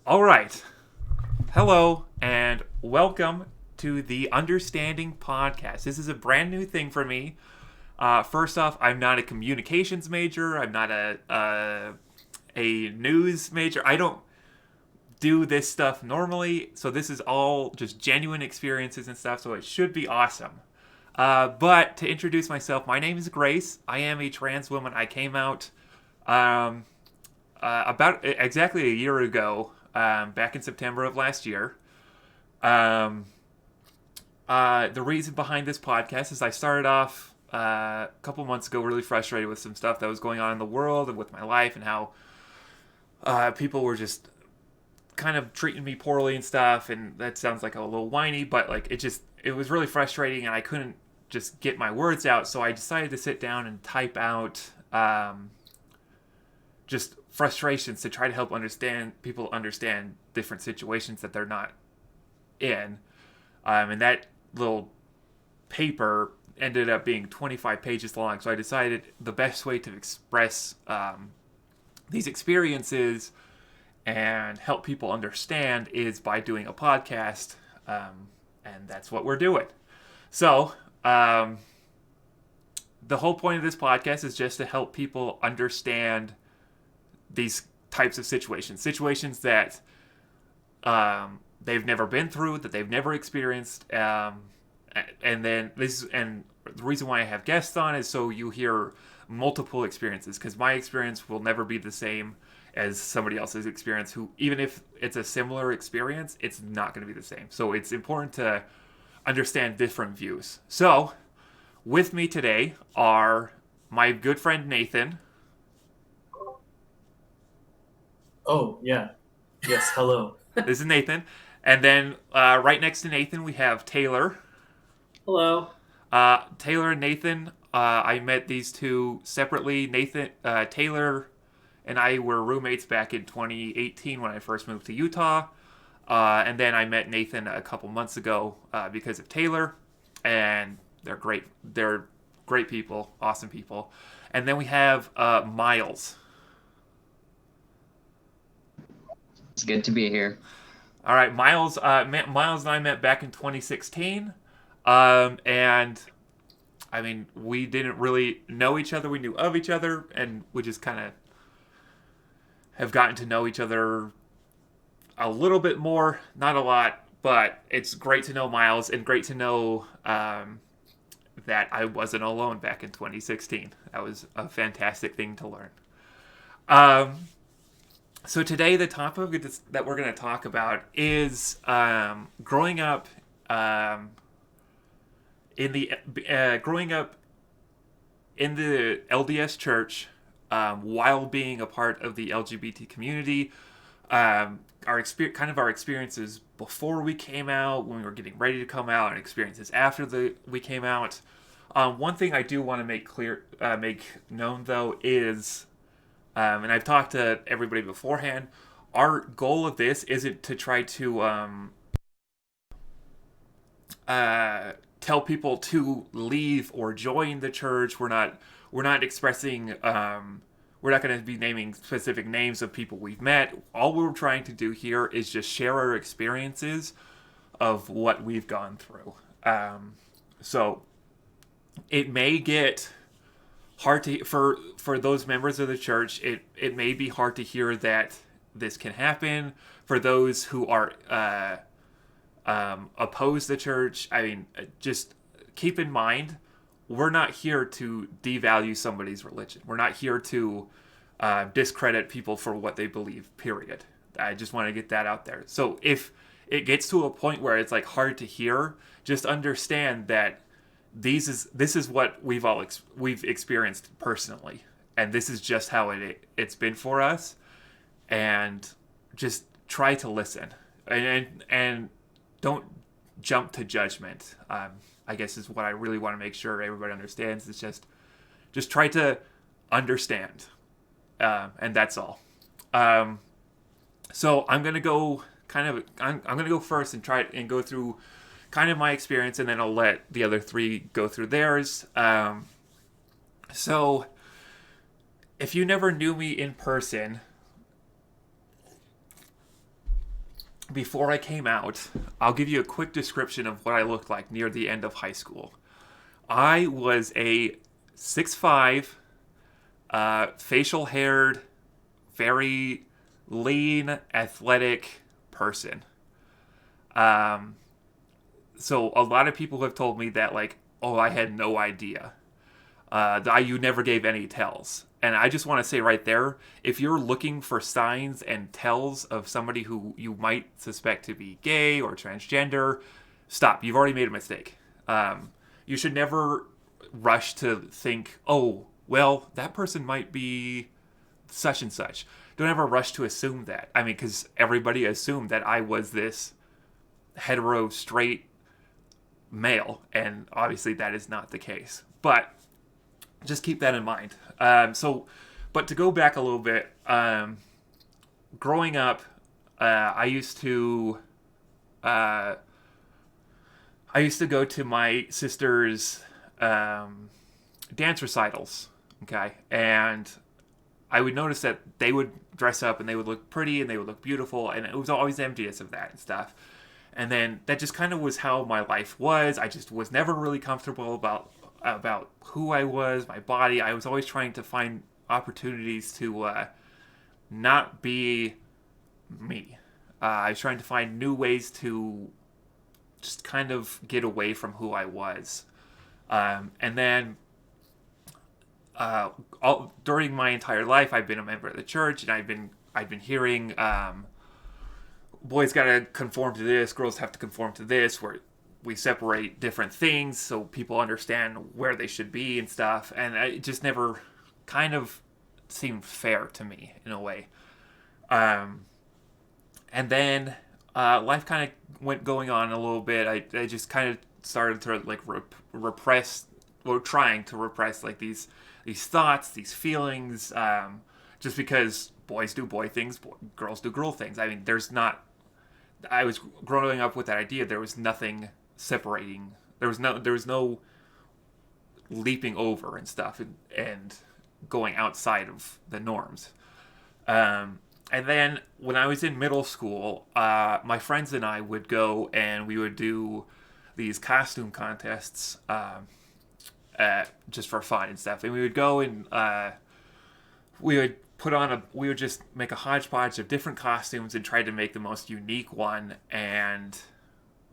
All right. Hello and welcome to the Understanding Podcast. This is a brand new thing for me. First off, I'm not a communications major. I'm not a news major. I don't do this stuff normally, so this is all just genuine experiences and stuff. So it should be awesome. But to introduce myself, my name is Grace. I am a trans woman. I came out um, about exactly a year ago, back in September of last year. Um, the reason behind this podcast is I started off a couple months ago really frustrated with some stuff that was going on in the world and with my life and how people were just kind of treating me poorly and stuff. And that sounds like a little whiny, but like it was really frustrating and I couldn't just get my words out. So I decided to sit down and type out just frustrations to try to help people understand different situations that they're not in. And that little paper ended up being 25 pages long. So I decided the best way to express these experiences and help people understand is by doing a podcast. And that's what we're doing. So, the whole point of this podcast is just to help people understand these types of situations that they've never been through, that they've never experienced, and then the reason why I have guests on is so you hear multiple experiences, because my experience will never be the same as somebody else's experience. Who, even if it's a similar experience, it's not going to be the same. So it's important to understand different views. So with me today are my good friend Nathan. Oh, yeah. Yes, hello. This is Nathan. And then right next to Nathan, we have Taylor. Hello. Taylor and Nathan, I met these two separately. Taylor and I were roommates back in 2018 when I first moved to Utah. And then I met Nathan a couple months ago because of Taylor. And they're great. They're great people, awesome people. And then we have Miles. It's good to be here. All right, Miles and I met back in 2016, and I mean we didn't really know each other. We knew of each other, and we just kind of have gotten to know each other a little bit more, not a lot, but it's great to know Miles and great to know that I wasn't alone back in 2016. That was a fantastic thing to learn. Um, So today, the topic that we're going to talk about is growing up um, growing up in the LDS church while being a part of the LGBT community. Our experiences before we came out, when we were getting ready to come out, and experiences after we came out. One thing I do want to make known though is and I've talked to everybody beforehand. Our goal of this isn't to try to tell people to leave or join the church. We're not expressing. We're not going to be naming specific names of people we've met. All we're trying to do here is just share our experiences of what we've gone through. So it may get hard to for those members of the church. It may be hard to hear that this can happen for those who are oppose the church. I mean, just keep in mind, we're not here to devalue somebody's religion. We're not here to discredit people for what they believe. Period. I just want to get that out there. So if it gets to a point where it's like hard to hear, just understand that this is what we've experienced personally, and this is just how it's been for us, and just try to listen and don't jump to judgment. I guess is what I really want to make sure everybody understands. It's just try to understand, and that's all. Um, so I'm gonna go first and try and go through kind of my experience, and then I'll let the other three go through theirs. So, if you never knew me in person, before I came out, I'll give you a quick description of what I looked like near the end of high school. I was a 6'5", facial haired, very lean, athletic person. Um, so a lot of people have told me that, like, oh, I had no idea. That you never gave any tells. And I just want to say right there, if you're looking for signs and tells of somebody who you might suspect to be gay or transgender, stop. You've already made a mistake. You should never rush to think, oh, well, that person might be such and such. Don't ever rush to assume that. I mean, because everybody assumed that I was this hetero, straight male, and obviously that is not the case. But just keep that in mind. But to go back a little bit, growing up, I used to go to my sister's dance recitals. Okay, and I would notice that they would dress up and they would look pretty and they would look beautiful, and it was always envious of that and stuff. And then that just kind of was how my life was. I just was never really comfortable about who I was, my body. I was always trying to find opportunities to not be me. I was trying to find new ways to just kind of get away from who I was. And then during my entire life, I've been a member of the church, and I've been hearing boys gotta conform to this, girls have to conform to this, where we separate different things so people understand where they should be and stuff. And it just never kind of seemed fair to me in a way. And then life kind of went going on a little bit. I just kind of started to like repress, or trying to repress, like these thoughts, these feelings, just because boys do boy things, girls do girl things. I mean, I was growing up with that idea. There was nothing separating. There was no leaping over and stuff and going outside of the norms. And then when I was in middle school, my friends and I would go and we would do these costume contests, just for fun and stuff. And we would go and we would just make a hodgepodge of different costumes and try to make the most unique one, and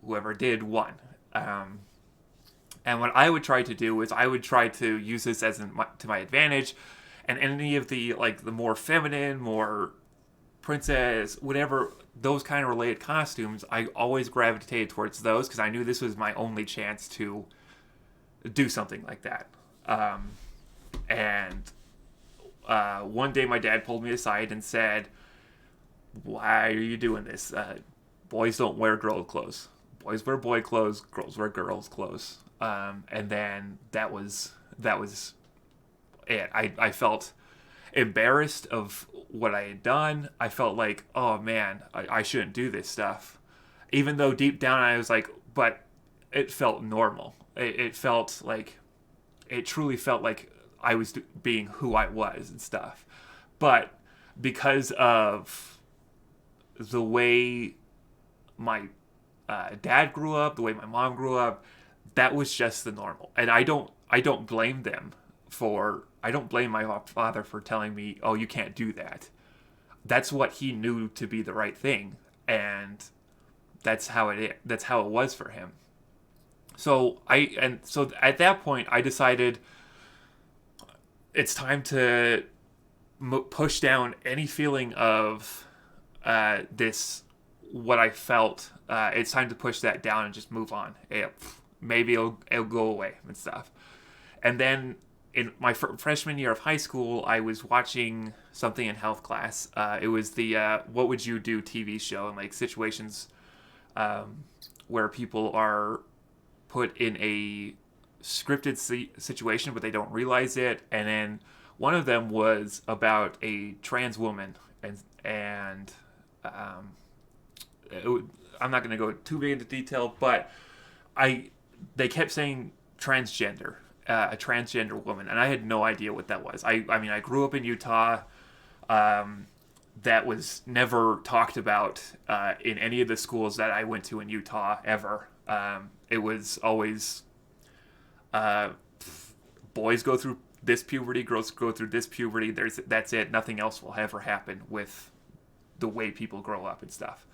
whoever did won. And what I would try to do is I would try to use this to my advantage, and any of the more feminine, more princess, whatever, those kind of related costumes, I always gravitated towards those because I knew this was my only chance to do something like that. And one day my dad pulled me aside and said, "Why are you doing this? Boys don't wear girl clothes. Boys wear boy clothes. Girls wear girls clothes." And then that was it. I felt embarrassed of what I had done. I felt like, oh man, I shouldn't do this stuff. Even though deep down I was like, but it felt normal. It felt like, it truly felt like I was being who I was and stuff. But because of the way my dad grew up, the way my mom grew up, that was just the normal. And I don't blame them I don't blame my father for telling me, oh, you can't do that. That's what he knew to be the right thing. And that's how it was for him. So at that point I decided it's time to push down any feeling of what I felt. It's time to push that down and just move on. Maybe it'll go away and stuff. And then in my freshman year of high school, I was watching something in health class. It was the What Would You Do TV show, and like situations where people are put in a scripted situation but they don't realize it. And then one of them was about a trans woman, and I'm not going to go too big into detail, but they kept saying transgender, a transgender woman, and I had no idea what that was. I mean, I grew up in Utah. that was never talked about in any of the schools that I went to in Utah ever. It was always uh, boys go through this puberty, girls go through this puberty. That's it. Nothing else will ever happen with the way people grow up and stuff.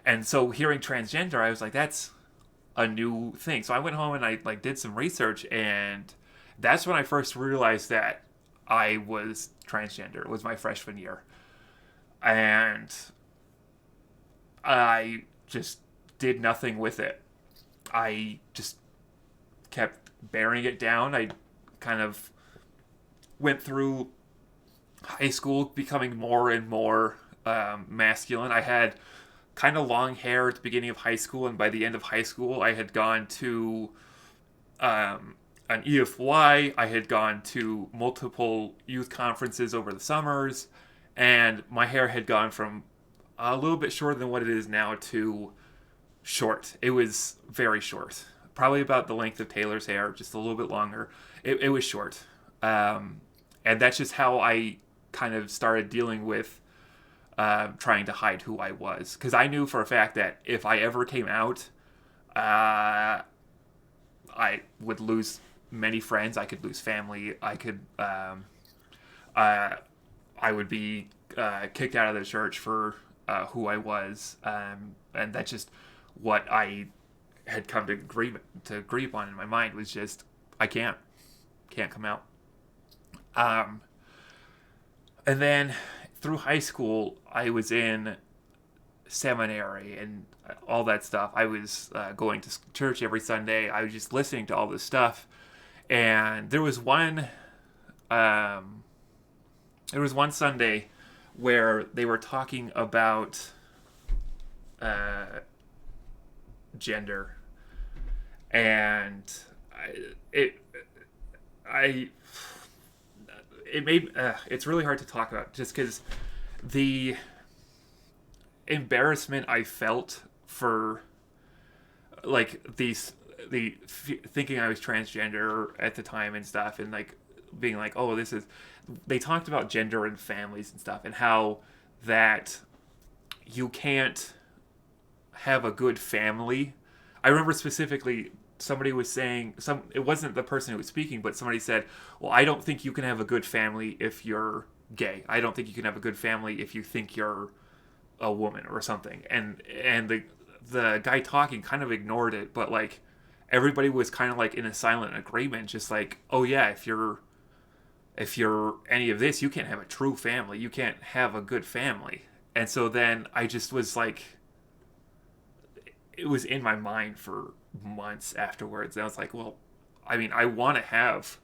And so hearing transgender, I was like, that's a new thing. So I went home and I like did some research, and that's when I first realized that I was transgender. It was my freshman year, and I just did nothing with it. I just kept bearing it down. I kind of went through high school becoming more and more masculine. I had kind of long hair at the beginning of high school, and by the end of high school, I had gone to an EFY. I had gone to multiple youth conferences over the summers, and my hair had gone from a little bit shorter than what it is now to short. It was very short, probably about the length of Taylor's hair, just a little bit longer. It was short, and that's just how I kind of started dealing with trying to hide who I was, because I knew for a fact that if I ever came out, I would lose many friends. I could lose family. I would be kicked out of the church for who I was, and that's just what I had come to agree upon in my mind was just I can't come out. And then through high school, I was in seminary and all that stuff. I was going to church every Sunday. I was just listening to all this stuff, and there was one Sunday where they were talking about gender, and it made it's really hard to talk about just because the embarrassment I felt for like thinking I was transgender at the time and stuff, and like being like, oh, this is, they talked about gender and families and stuff, and how that you can't have a good family. I remember specifically somebody was saying, it wasn't the person who was speaking, but somebody said, well, I don't think you can have a good family if you're gay. I don't think you can have a good family if you think you're a woman or something. And the guy talking kind of ignored it, but like everybody was kind of like in a silent agreement, just like, oh yeah, if you're any of this, you can't have a true family. You can't have a good family. And so then I just was like, it was in my mind for months afterwards. And I was like, well, I mean, I want to have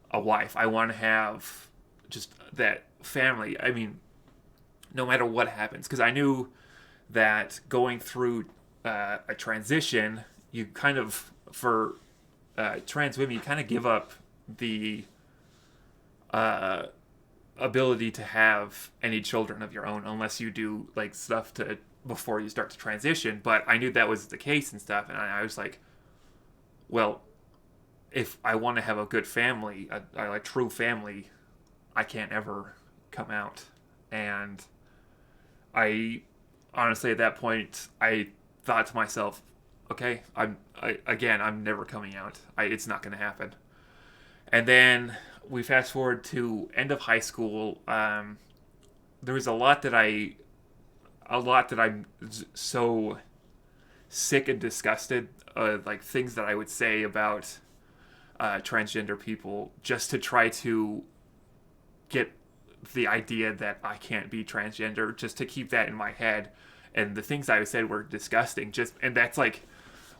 a wife. I want to have just that family. I mean, no matter what happens. Because I knew that going through a transition, you kind of, for trans women, you kind of give up the ability to have any children of your own unless you do like stuff to before you start to transition. But I knew that was the case and stuff, and I was like, well, if I want to have a good family, a true family, I can't ever come out. And I honestly at that point I thought to myself, okay, I'm never coming out. It's not going to happen. And then we fast forward to end of high school. There was a lot that I'm so sick and disgusted, like things that I would say about transgender people, just to try to get the idea that I can't be transgender, just to keep that in my head. And the things I said were disgusting. And that's like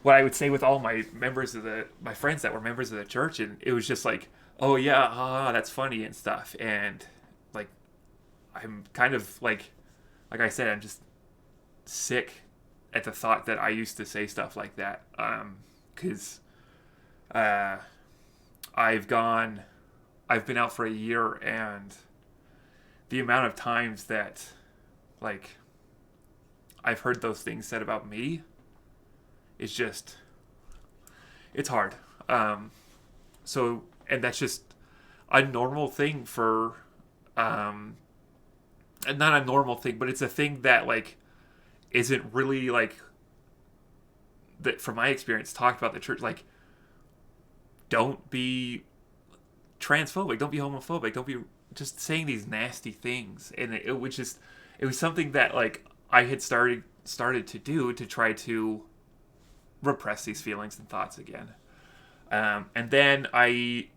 what I would say with all my my friends that were members of the church, and it was just like, oh yeah, that's funny and stuff. And like, I'm kind of like I said, I'm just sick at the thought that I used to say stuff like that. Because I've been out for a year, and the amount of times that like I've heard those things said about me is just, it's hard. So, and that's just a normal thing for not a normal thing, but it's a thing that like isn't really like that from my experience talked about the church. Like, don't be transphobic, don't be homophobic, don't be just saying these nasty things. And it was just it was something that like I had started to do to try to repress these feelings and thoughts again. And then I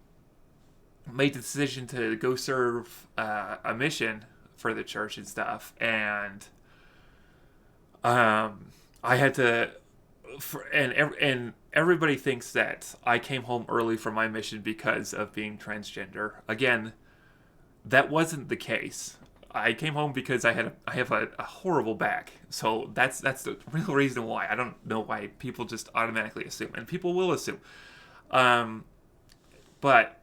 made the decision to go serve a mission for the church and stuff, and I had to, and everybody thinks that I came home early from my mission because of being transgender. Again, that wasn't the case. I came home because I have a horrible back, so that's the real reason why. I don't know why people just automatically assume, and people will assume. But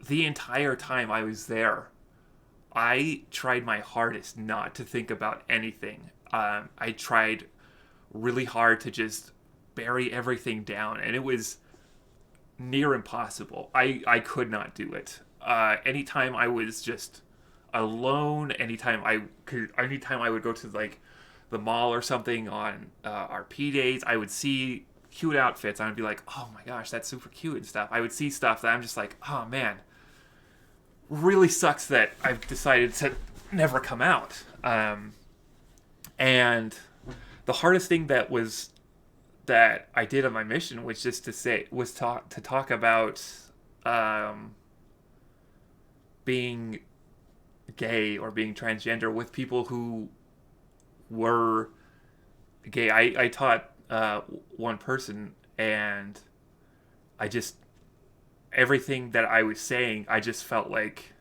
the entire time I was there, I tried my hardest not to think about anything. I tried really hard to just bury everything down, and it was near impossible. I could not do it. Anytime I was just alone, anytime I would go to like the mall or something on our P days, I would see cute outfits. I would be like, oh my gosh, that's super cute and stuff. I would see stuff that I'm just like, oh man, really sucks that I've decided to never come out. And the hardest thing that I did on my mission was just to talk about being gay or being transgender with people who were gay. I taught one person, and I just everything that I was saying, I just felt like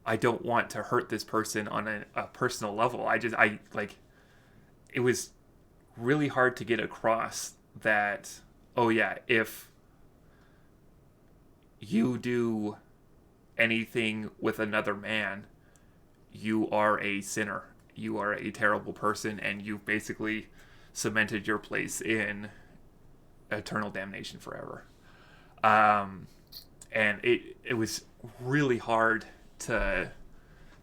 I don't want to hurt this person on a personal level. I like it was really hard to get across that, oh yeah, if you do anything with another man, you are a sinner. You are a terrible person, and you've basically cemented your place in eternal damnation forever. And it was really hard to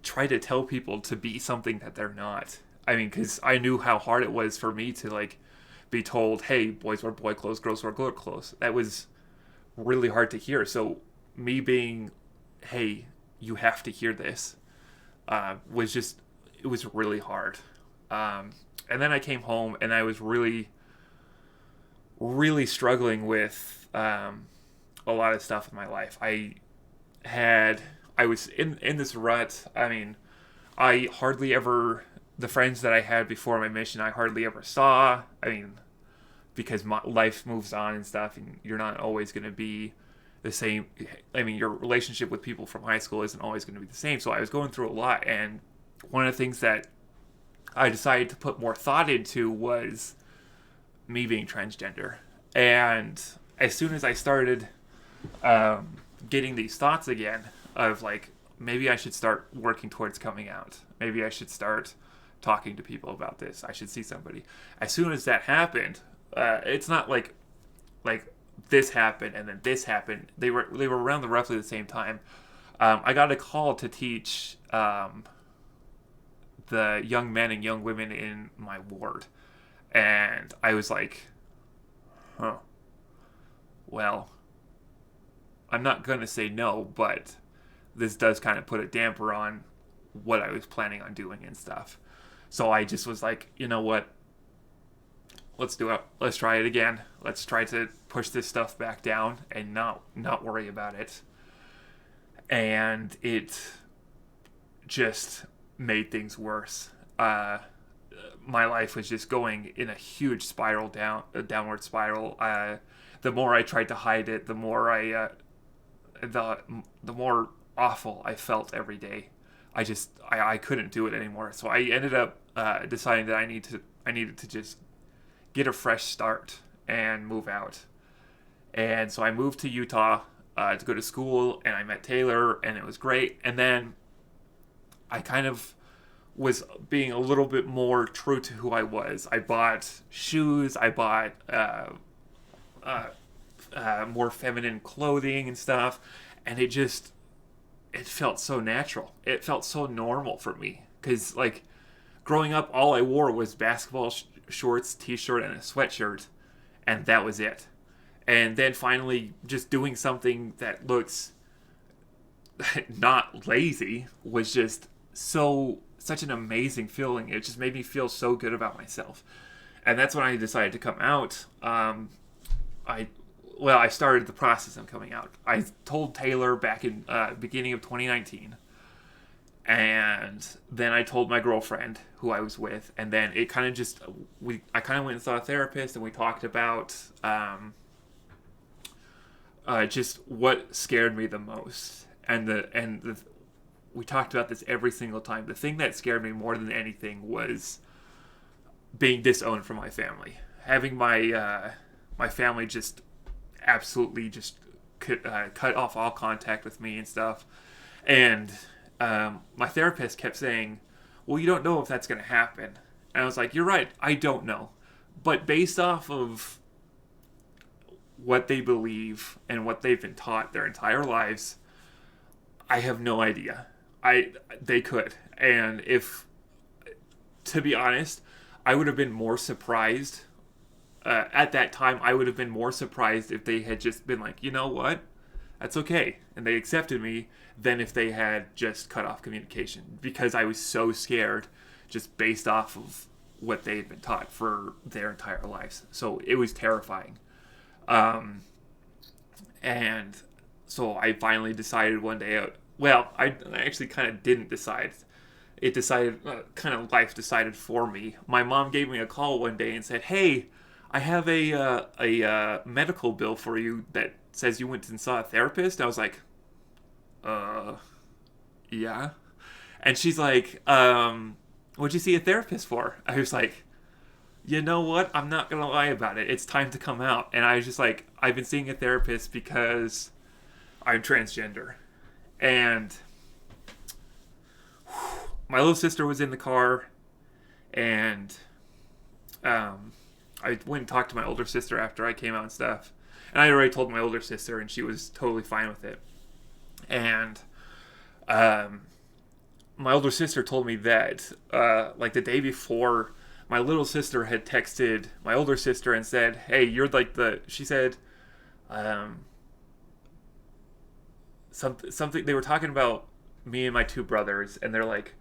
try to tell people to be something that they're not. I mean, because I knew how hard it was for me to like be told, "Hey, boys wear boy clothes, girls wear girl clothes." That was really hard to hear. So me being, "Hey, you have to hear this," was just it was really hard. And then I came home, and I was really, really struggling with a lot of stuff in my life. I was in this rut. I mean, I hardly ever the friends that I had before my mission, I hardly ever saw. I mean, because my life moves on and stuff, and you're not always going to be the same. I mean, your relationship with people from high school isn't always going to be the same. So I was going through a lot, and one of the things that I decided to put more thought into was me being transgender. And as soon as I started getting these thoughts again of like, maybe I should start working towards coming out. Maybe I should start talking to people about this. I should see somebody. As soon as that happened, it's not like this happened and then this happened. They were around roughly the same time. I got a call to teach the young men and young women in my ward, and I was like, huh. Well, I'm not gonna say no, but this does kind of put a damper on what I was planning on doing and stuff. So I just was like, you know what? Let's do it. Let's try it again. Let's try to push this stuff back down and not worry about it. And it just made things worse. My life was just going in a huge spiral a downward spiral. The more I tried to hide it, the more the more awful I felt every day. I couldn't do it anymore. So I ended up deciding that I needed to just get a fresh start and move out. And so I moved to Utah to go to school, and I met Taylor, and it was great. And then I kind of was being a little bit more true to who I was. I bought shoes. I bought more feminine clothing and stuff, and it felt so natural. It felt so normal for me. because like growing up, all I wore was basketball shorts, t-shirt, and a sweatshirt, and that was it. And then finally, just doing something that looks not lazy was just such an amazing feeling. It just made me feel so good about myself, and that's when I decided to come out. I started the process of coming out. I told Taylor back in beginning of 2019, and then I told my girlfriend who I was with, and then it kind of just I kind of went and saw a therapist, and we talked about just what scared me the most, and we talked about this every single time. The thing that scared me more than anything was being disowned from my family, having my family just absolutely just cut off all contact with me and stuff. And my therapist kept saying, well, you don't know if that's going to happen. And I was like, you're right, I don't know. But based off of what they believe and what they've been taught their entire lives, I have no idea. They could. And if, to be honest, I would have been more surprised at that time. I would have been more surprised if they had just been like, you know what, that's okay, and they accepted me, than if they had just cut off communication, because I was so scared just based off of what they had been taught for their entire lives. So it was terrifying. And so I finally decided one day, well, I actually kind of didn't decide. It decided, kind of life decided for me. My mom gave me a call one day and said, hey, I have a medical bill for you that says you went and saw a therapist. I was like, yeah. And she's like, what'd you see a therapist for? I was like, you know what? I'm not going to lie about it. It's time to come out. And I was just like, I've been seeing a therapist because I'm transgender. And my little sister was in the car, and I went and talked to my older sister after I came out and stuff. And I already told my older sister, and she was totally fine with it. And my older sister told me that, like the day before, my little sister had texted my older sister and said, hey, you're like she said, something, they were talking about me and my two brothers, and they're like,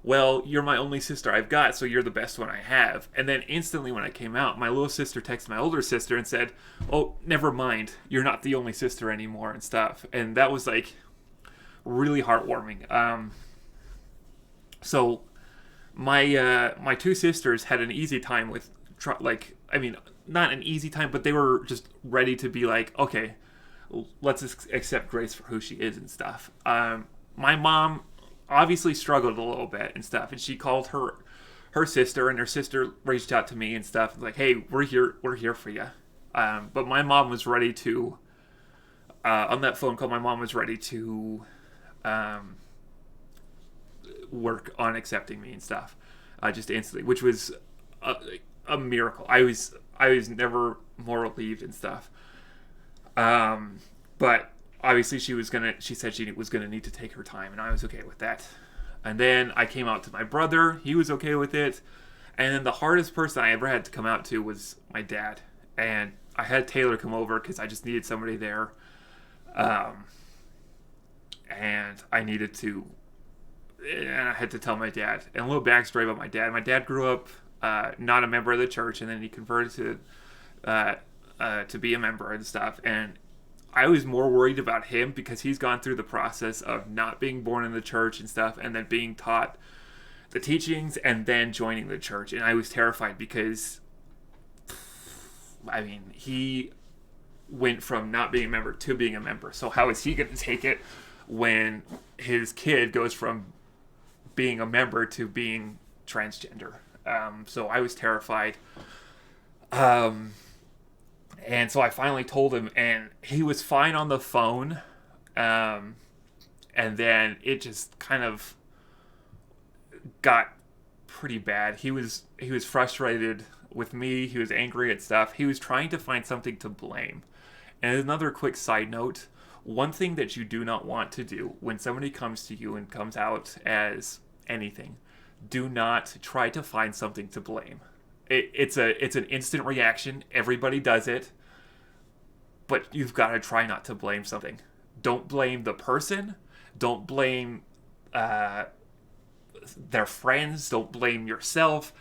well, you're my only sister I've got, so you're the best one I have. And then instantly when I came out, my little sister texted my older sister and said, oh, never mind, you're not the only sister anymore and stuff. And that was like really heartwarming. So my two sisters had an easy time with, not an easy time, but they were just ready to be like, okay, let's accept Grace for who she is and stuff. My mom obviously struggled a little bit and stuff, and she called her sister, and her sister reached out to me and stuff, like, hey, we're here for you. But my mom was ready to, on that phone call, my mom was ready to work on accepting me and stuff, just instantly, which was a miracle. I was never more relieved and stuff. But obviously she said she was gonna need to take her time, and I was okay with that. And then I came out to my brother. He was okay with it. And then the hardest person I ever had to come out to was my dad. And I had Taylor come over because I just needed somebody there. And I had to tell my dad. And a little backstory about my dad. My dad grew up not a member of the church, and then he converted to be a member and stuff. And I was more worried about him because he's gone through the process of not being born in the church and stuff, and then being taught the teachings and then joining the church. And I was terrified because, he went from not being a member to being a member. So how is he going to take it when his kid goes from being a member to being transgender? So I was terrified. And so I finally told him, and he was fine on the phone. And then it just kind of got pretty bad. He was frustrated with me. He was angry at stuff. He was trying to find something to blame. And another quick side note, one thing that you do not want to do when somebody comes to you and comes out as anything, do not try to find something to blame. It's an instant reaction. Everybody does it, but you've got to try not to blame something. Don't blame the person. Don't blame their friends. Don't blame yourself.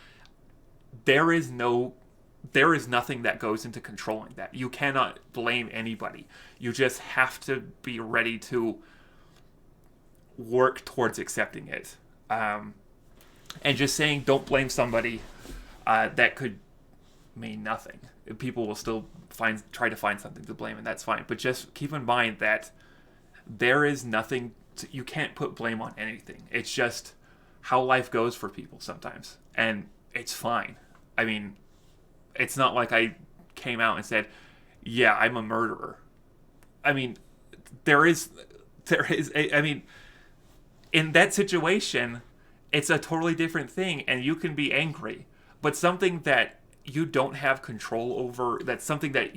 There is nothing that goes into controlling that. You cannot blame anybody. You just have to be ready to work towards accepting it. And just saying don't blame somebody, that could mean nothing. People will still try to find something to blame, and that's fine. But just keep in mind that there is nothing you can't put blame on anything. It's just how life goes for people sometimes, and it's fine. I mean, it's not like I came out and said, "Yeah, I'm a murderer." I mean, there is. I mean, in that situation, it's a totally different thing, and you can be angry. But something that you don't have control over, that's something that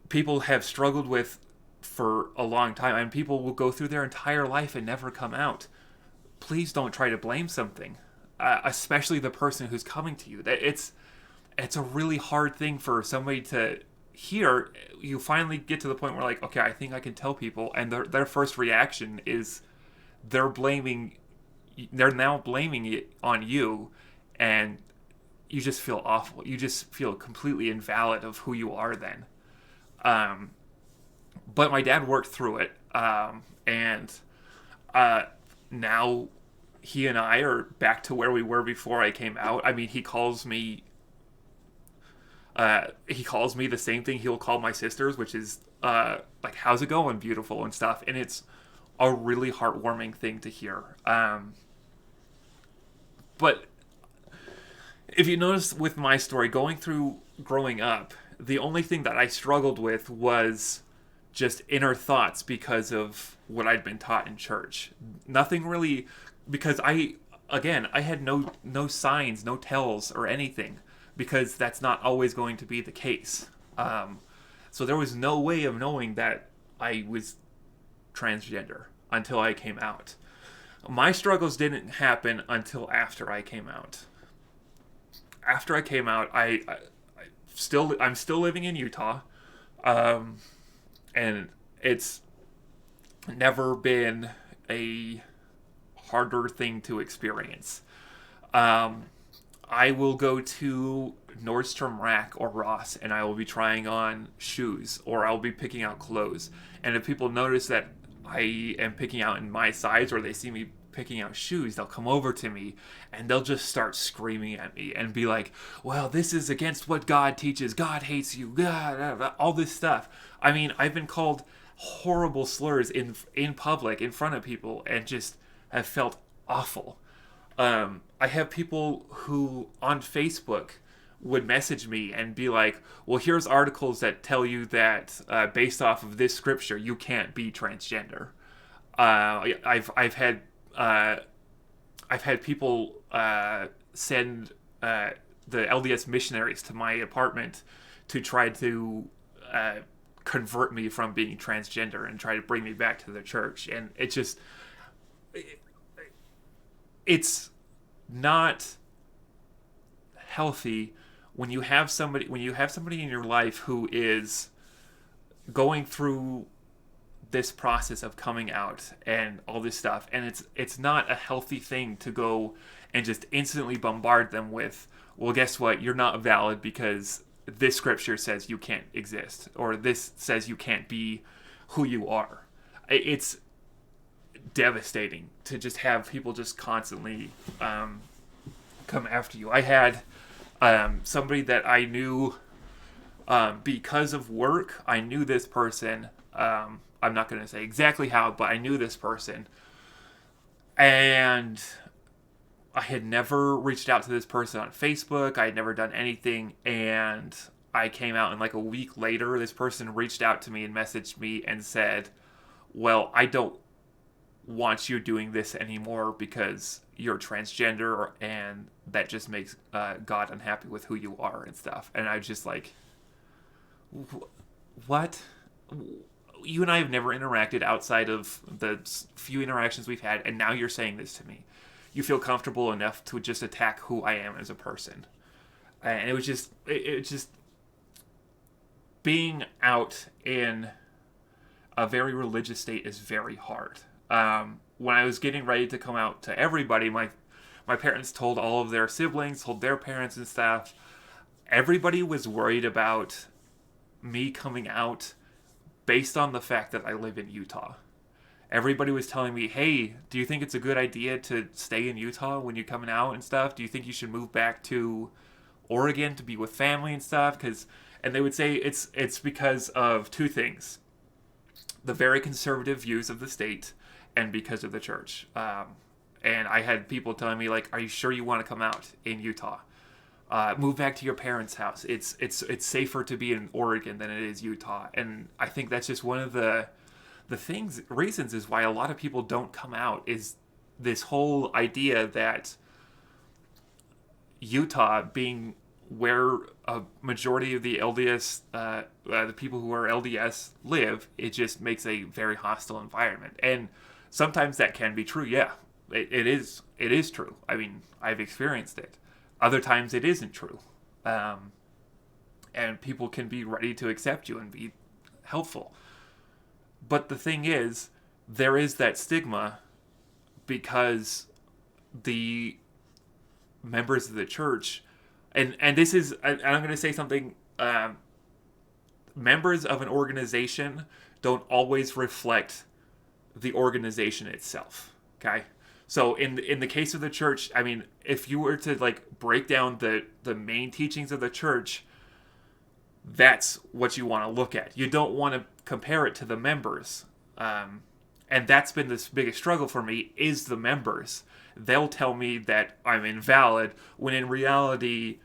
people have struggled with for a long time, and people will go through their entire life and never come out. Please don't try to blame something, especially the person who's coming to you. It's a really hard thing for somebody to hear. You finally get to the point where, like, okay, I think I can tell people, and their first reaction is they're now blaming it on you, and you just feel awful. You just feel completely invalid of who you are then. But my dad worked through it, and now he and I are back to where we were before I came out. I mean, he calls me the same thing he'll call my sisters, which is like, "How's it going, beautiful," and stuff. And it's a really heartwarming thing to hear. But if you notice with my story, going through growing up, the only thing that I struggled with was just inner thoughts because of what I'd been taught in church. Nothing really, because I had no signs, no tells or anything, because that's not always going to be the case. So there was no way of knowing that I was transgender until I came out. My struggles didn't happen until after I came out. After I came out, I'm still living in Utah, and it's never been a harder thing to experience. I will go to Nordstrom Rack or Ross, and I will be trying on shoes, or I'll be picking out clothes. And if people notice that I am picking out in my size, or they see me picking out shoes, they'll come over to me and they'll just start screaming at me and be like, "Well, this is against what God teaches. God hates you." God, all this stuff. I mean, I've been called horrible slurs in public in front of people, and just have felt awful. I have people who on Facebook would message me and be like, "Well, here's articles that tell you that based off of this scripture, you can't be transgender." I've had people send the LDS missionaries to my apartment to try to convert me from being transgender and try to bring me back to the church, and it's not healthy when you have somebody in your life who is going through this process of coming out and all this stuff, and it's not a healthy thing to go and just instantly bombard them with, "Well, guess what, you're not valid because this scripture says you can't exist, or this says you can't be who you are." It's devastating to just have people just constantly come after you. I had somebody that I knew because of work. I knew this person. I'm not going to say exactly how, but I knew this person. And I had never reached out to this person on Facebook. I had never done anything. And I came out, and like a week later, this person reached out to me and messaged me and said, "Well, I don't want you doing this anymore because you're transgender, and that just makes God unhappy with who you are," and stuff. And I was just like, "What? You and I have never interacted outside of the few interactions we've had, and now you're saying this to me." you feel comfortable enough to just attack who I am as a person. And it was just being out in a very religious state is very hard. When I was getting ready to come out to everybody, my parents told all of their siblings, told their parents and stuff. Everybody was worried about me coming out based on the fact that I live in Utah. Everybody was telling me, hey, do you think it's a good idea to stay in Utah when you're coming out and stuff? Do you think you should move back to Oregon to be with family and stuff? And they would say it's because of two things: the very conservative views of the state, and because of the church. And I had people telling me, like, are you sure you want to come out in Utah? Move back to your parents' house. It's safer to be in Oregon than it is Utah. And I think that's just one of the reasons is why a lot of people don't come out, is this whole idea that Utah, being where a majority of the LDS, the people who are LDS live, it just makes a very hostile environment. And sometimes that can be true. Yeah, it is true. I mean, I've experienced it. Other times it isn't true. And people can be ready to accept you and be helpful. But the thing is, there is that stigma because the members of the church, and this is, and I'm going to say something, members of an organization don't always reflect the organization itself, okay? So in the case of the church, I mean, if you were to like break down the main teachings of the church, that's what you want to look at. You don't want to compare it to the members. And that's been this biggest struggle for me, is the members. They'll tell me that I'm invalid, when in reality,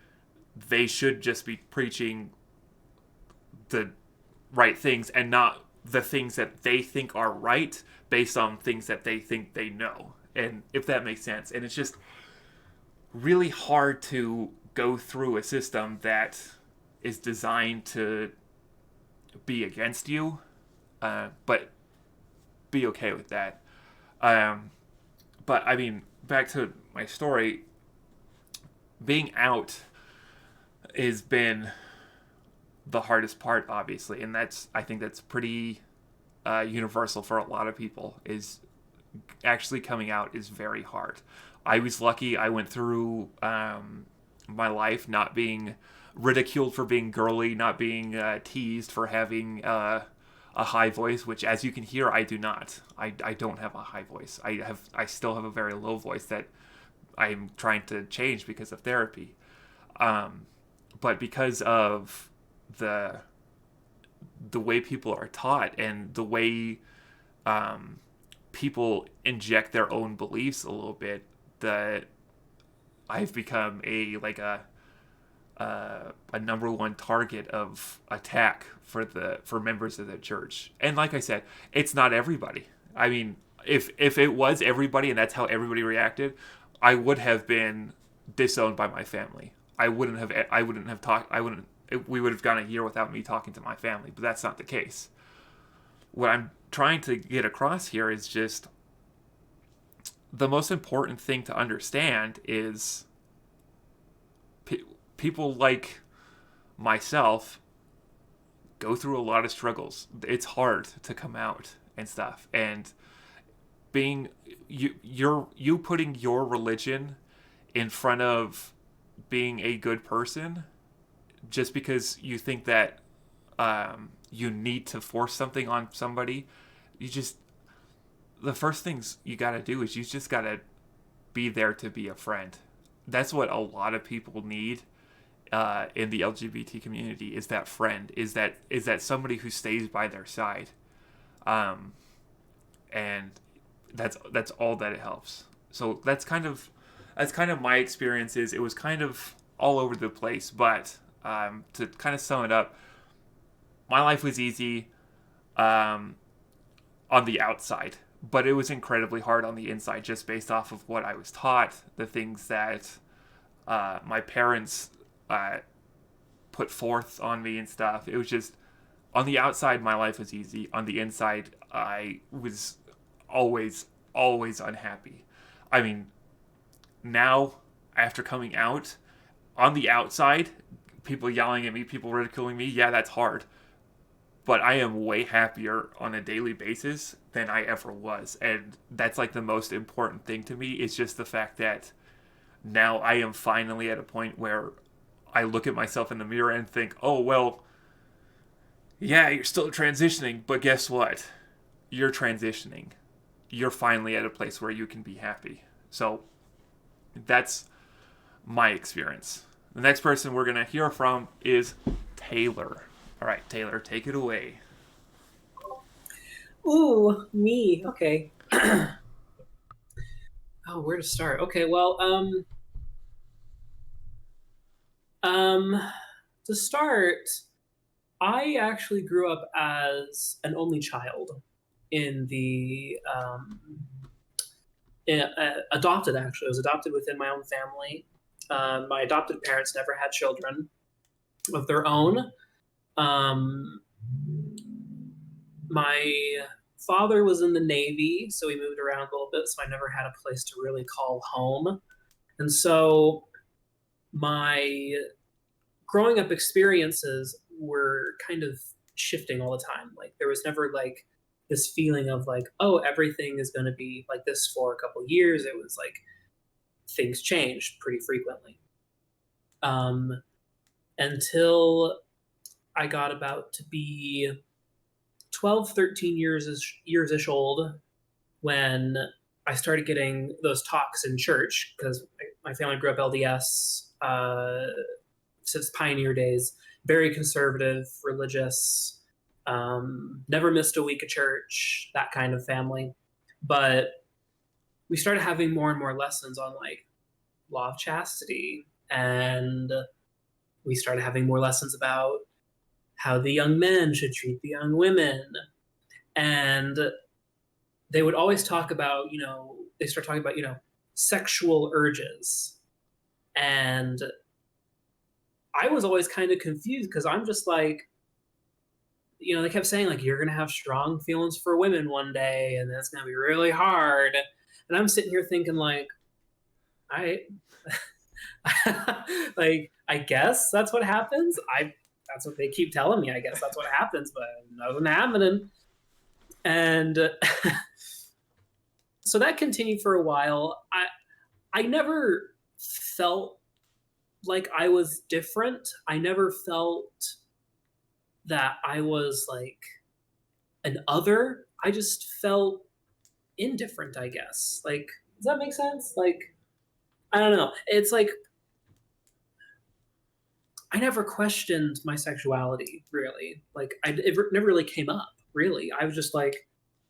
they should just be preaching the right things and not the things that they think are right based on things that they think they know. And if that makes sense. And it's just really hard to go through a system that is designed to be against you, but be okay with that. But I mean, back to my story, being out has been the hardest part, obviously, and I think that's pretty universal for a lot of people. Is actually coming out is very hard. I was lucky. I went through my life not being ridiculed for being girly, not being teased for having a high voice, which, as you can hear, I do not. I don't have a high voice. I still have a very low voice that I'm trying to change because of therapy. But because of the way people are taught and the way people inject their own beliefs a little bit, that I've become a number one target of attack for members of the church. And like I said, it's not everybody. I mean, if it was everybody and that's how everybody reacted, I would have been disowned by my family. We would have gone a year without me talking to my family, but that's not the case. What I'm trying to get across here is just the most important thing to understand is people like myself go through a lot of struggles. It's hard to come out and stuff, and being you putting your religion in front of being a good person just because you think that you need to force something on somebody. The first things you gotta do is you just gotta be there to be a friend. That's what a lot of people need in the LGBT community, is that friend, is that somebody who stays by their side, and that's all that it helps. So that's kind of my experiences. It was kind of all over the place, but to kind of sum it up, my life was easy on the outside, but it was incredibly hard on the inside, just based off of what I was taught, the things that my parents put forth on me and stuff. It was just, on the outside, my life was easy. On the inside, I was always unhappy. I mean, now, after coming out, on the outside, people yelling at me, people ridiculing me, yeah, that's hard. But I am way happier on a daily basis than I ever was. And that's like the most important thing to me. It's just the fact that now I am finally at a point where I look at myself in the mirror and think, oh, well, yeah, you're still transitioning, but guess what? You're transitioning. You're finally at a place where you can be happy. So that's my experience. The next person we're going to hear from is Taylor. All right, Taylor, take it away. Ooh, me. Okay. Oh, where to start? Okay, well, um, to start, I actually grew up as an only child in the adopted. Actually, I was adopted within my own family. My adopted parents never had children of their own. Um, my father was in the Navy, so he moved around a little bit, so I never had a place to really call home. And so my growing up experiences were kind of shifting all the time. Like there was never like this feeling of like, oh, everything is going to be like this for a couple of years. It was like things changed pretty frequently. Um, until I got about to be 12, 13 years-ish old when I started getting those talks in church because my family grew up LDS since pioneer days, very conservative, religious, never missed a week of church, that kind of family. But we started having more and more lessons on like law of chastity, and we started having more lessons about how the young men should treat the young women. And they would always talk about, they start talking about, sexual urges. And I was always kind of confused because I'm just like, they kept saying like you're gonna have strong feelings for women one day, and that's gonna be really hard. And I'm sitting here thinking like, I, like I guess that's what happens. That's what they keep telling me. I guess that's what happens, but nothing happening. And so that continued for a while. I never felt like I was different. I never felt that I was like an other. I just felt indifferent, I guess. Like, does that make sense? Like, I don't know. It's like I never questioned my sexuality, really. Like, it never really came up, really. I was just like,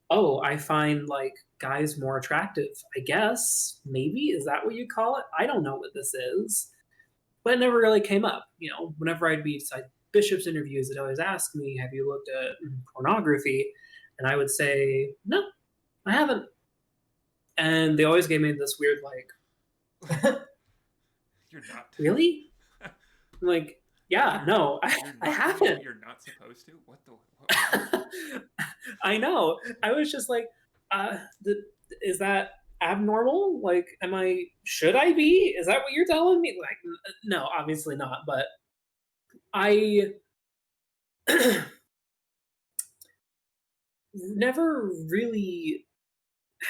oh, I find like guys more attractive, I guess. Maybe. Is that what you call it? I don't know what this is. But it never really came up. Whenever I'd be at bishops' interviews, they'd always ask me, have you looked at pornography? And I would say, no, I haven't. And they always gave me this weird, like, You're not. really? I'm like, yeah, no, I haven't. You're not supposed to? What the? I know. I was just like, is that abnormal? Like, should I be? Is that what you're telling me? Like, no, obviously not. But I never really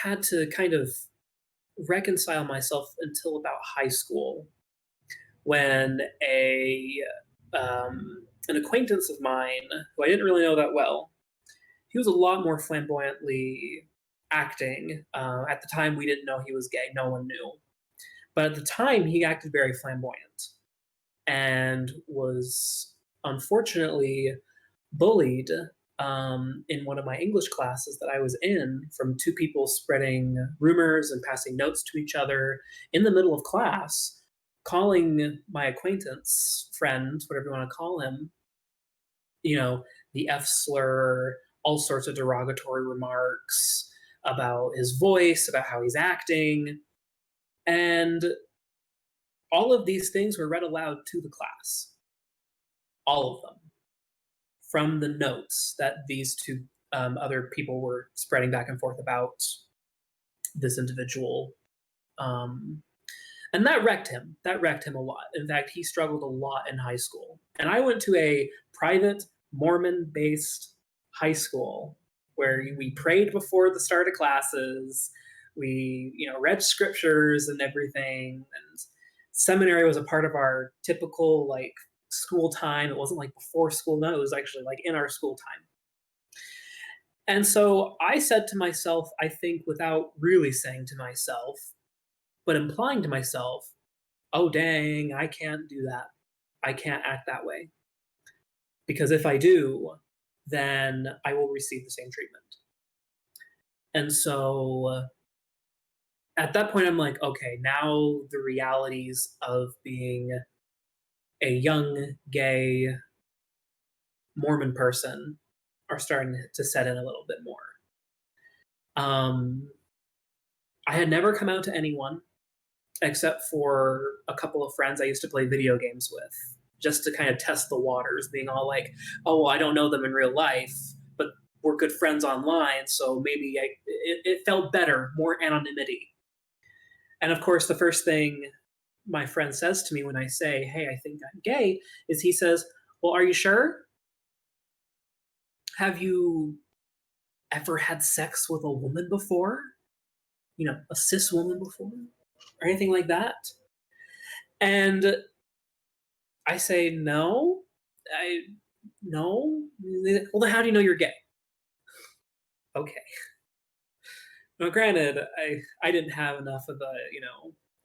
had to kind of reconcile myself until about high school when an acquaintance of mine who I didn't really know that well, he was a lot more flamboyantly acting. At the time, we didn't know he was gay. No one knew. But at the time, he acted very flamboyant and was unfortunately bullied in one of my English classes that I was in from two people spreading rumors and passing notes to each other in the middle of class, calling my acquaintance, friend, whatever you want to call him, the F slur, all sorts of derogatory remarks about his voice, about how he's acting. And all of these things were read aloud to the class. All of them. From the notes that these two other people were spreading back and forth about this individual. And that wrecked him. That wrecked him a lot. In fact, he struggled a lot in high school. And I went to a private Mormon-based high school where we prayed before the start of classes. We, read scriptures and everything. And seminary was a part of our typical school time. It wasn't before school. No, it was actually in our school time. And so I said to myself, I think without really saying to myself, but implying to myself, oh, dang, I can't do that. I can't act that way. Because if I do, then I will receive the same treatment. And so at that point, I'm like, okay, now the realities of being a young, gay Mormon person are starting to set in a little bit more. I had never come out to anyone except for a couple of friends I used to play video games with, just to kind of test the waters, being all like, oh, well, I don't know them in real life, but we're good friends online, so maybe it felt better, more anonymity. And of course, the first thing my friend says to me when I say, hey, I think I'm gay, is he says, well, are you sure? Have you ever had sex with a woman before? A cis woman before? Or anything like that? And I say, no. No. Well, then how do you know you're gay? Okay. Now, granted, I didn't have enough of the,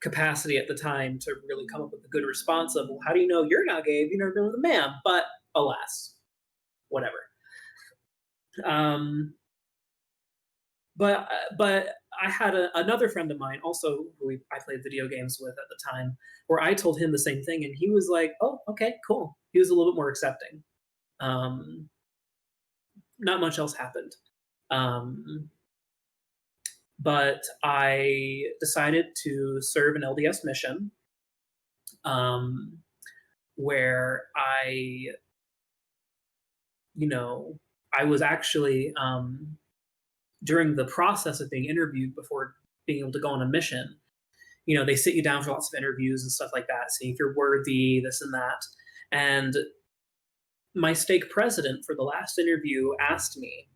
capacity at the time to really come up with a good response of, well, how do you know you're not gay if you've never been with a man? But alas, whatever. But I had another friend of mine, also who I played video games with at the time, where I told him the same thing, and he was like, "Oh, okay, cool." He was a little bit more accepting. Not much else happened, but I decided to serve an LDS mission, where I was actually during the process of being interviewed before being able to go on a mission, they sit you down for lots of interviews and stuff like that, seeing if you're worthy, this and that. And my stake president for the last interview asked me,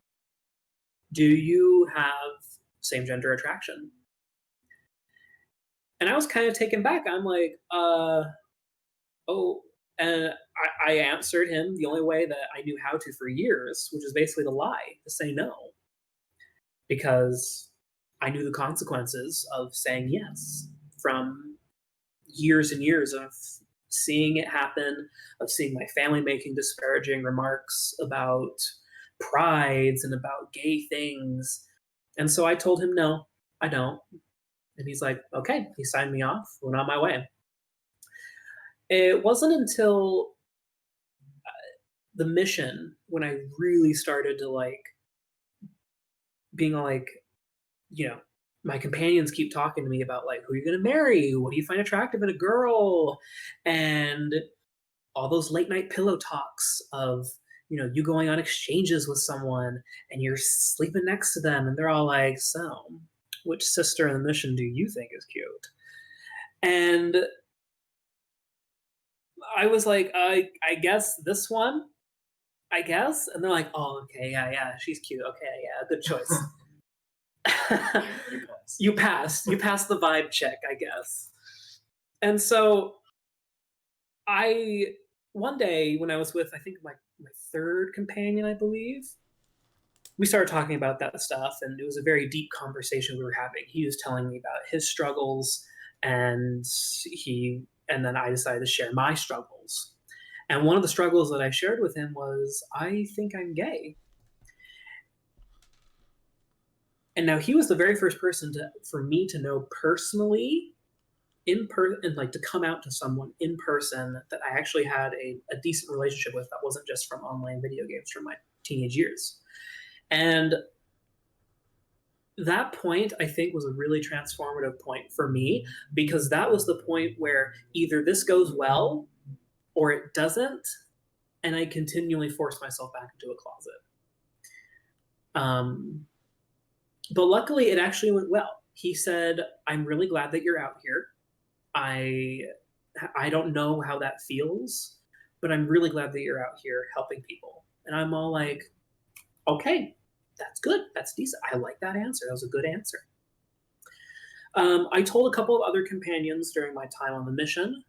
do you have same-gender attraction? And I was kind of taken back. I'm like, oh. And I answered him the only way that I knew how to for years, which is basically to lie, to say no. Because I knew the consequences of saying yes from years and years of seeing it happen, of seeing my family making disparaging remarks about prides and about gay things. And so I told him, no, I don't. And he's like, okay. He signed me off, went on my way. It wasn't until the mission when I really started to being my companions keep talking to me about who are you going to marry? What do you find attractive in a girl? And all those late night pillow talks of, you going on exchanges with someone and you're sleeping next to them. And they're all like, so which sister in the mission do you think is cute? And I was like, I guess this one, I guess. And they're like, oh, okay. Yeah. She's cute. Okay. Yeah. Good choice. You passed the vibe check, I guess. And so one day when I was with, I think my third companion, I believe, we started talking about that stuff, and it was a very deep conversation we were having. He was telling me about his struggles, and then I decided to share my struggles. And one of the struggles that I shared with him was, I think I'm gay. And now he was the very first person for me to know personally, and to come out to someone in person that I actually had a decent relationship with that wasn't just from online video games from my teenage years. And that point, I think, was a really transformative point for me, because that was the point where either this goes well or it doesn't, and I continually force myself back into a closet. But luckily, it actually went well. He said, I'm really glad that you're out here. I don't know how that feels, but I'm really glad that you're out here helping people. And I'm all like, okay, that's good. That's decent. I like that answer. That was a good answer. I told a couple of other companions during my time on the mission,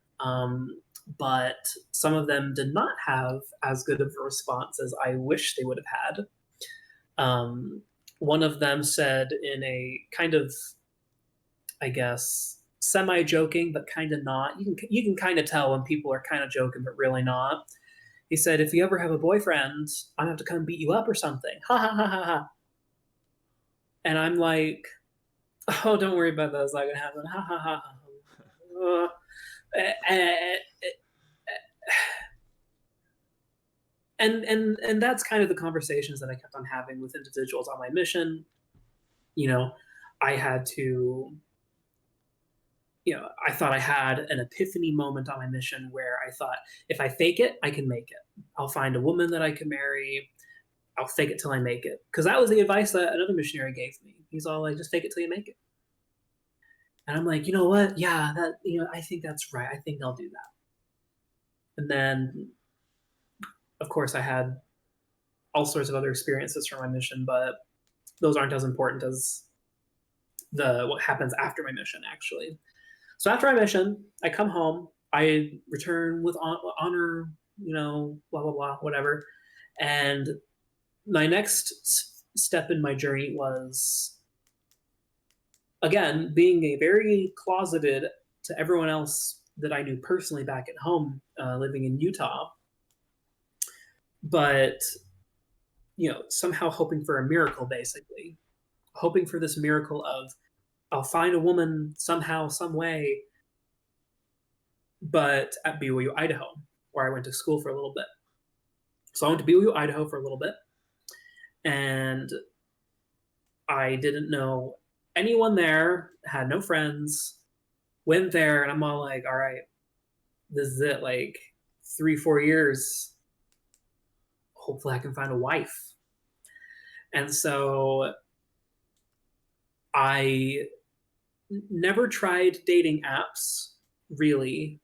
but some of them did not have as good of a response as I wish they would have had. One of them said in a kind of, I guess, semi-joking, but kind of not. You can kind of tell when people are kind of joking, but really not. He said, "If you ever have a boyfriend, I'm gonna have to come beat you up or something." Ha ha ha ha ha. And I'm like, "Oh, don't worry about that. It's not gonna happen." Ha ha ha ha. And that's kind of the conversations that I kept on having with individuals on my mission. You know, I had to, I thought I had an epiphany moment on my mission where I thought, if I fake it, I can make it. I'll find a woman that I can marry. I'll fake it till I make it. Because that was the advice that another missionary gave me. He's all like, just fake it till you make it. And I'm like, you know what? Yeah, I think that's right. I think I'll do that. And then, of course, I had all sorts of other experiences from my mission, but those aren't as important as what happens after my mission, actually. So after my mission, I come home, I return with honor, blah, blah, blah, whatever. And my next step in my journey was, again, being a very closeted to everyone else that I knew personally back at home, living in Utah, but, somehow hoping for a miracle, basically. Hoping for this miracle of, I'll find a woman somehow, some way, but at BYU, Idaho, where I went to school for a little bit. So I went to BYU, Idaho for a little bit, and I didn't know anyone there, had no friends, went there, and I'm all like, all right, this is it, like 3-4 years, hopefully I can find a wife. And so I never tried dating apps, really.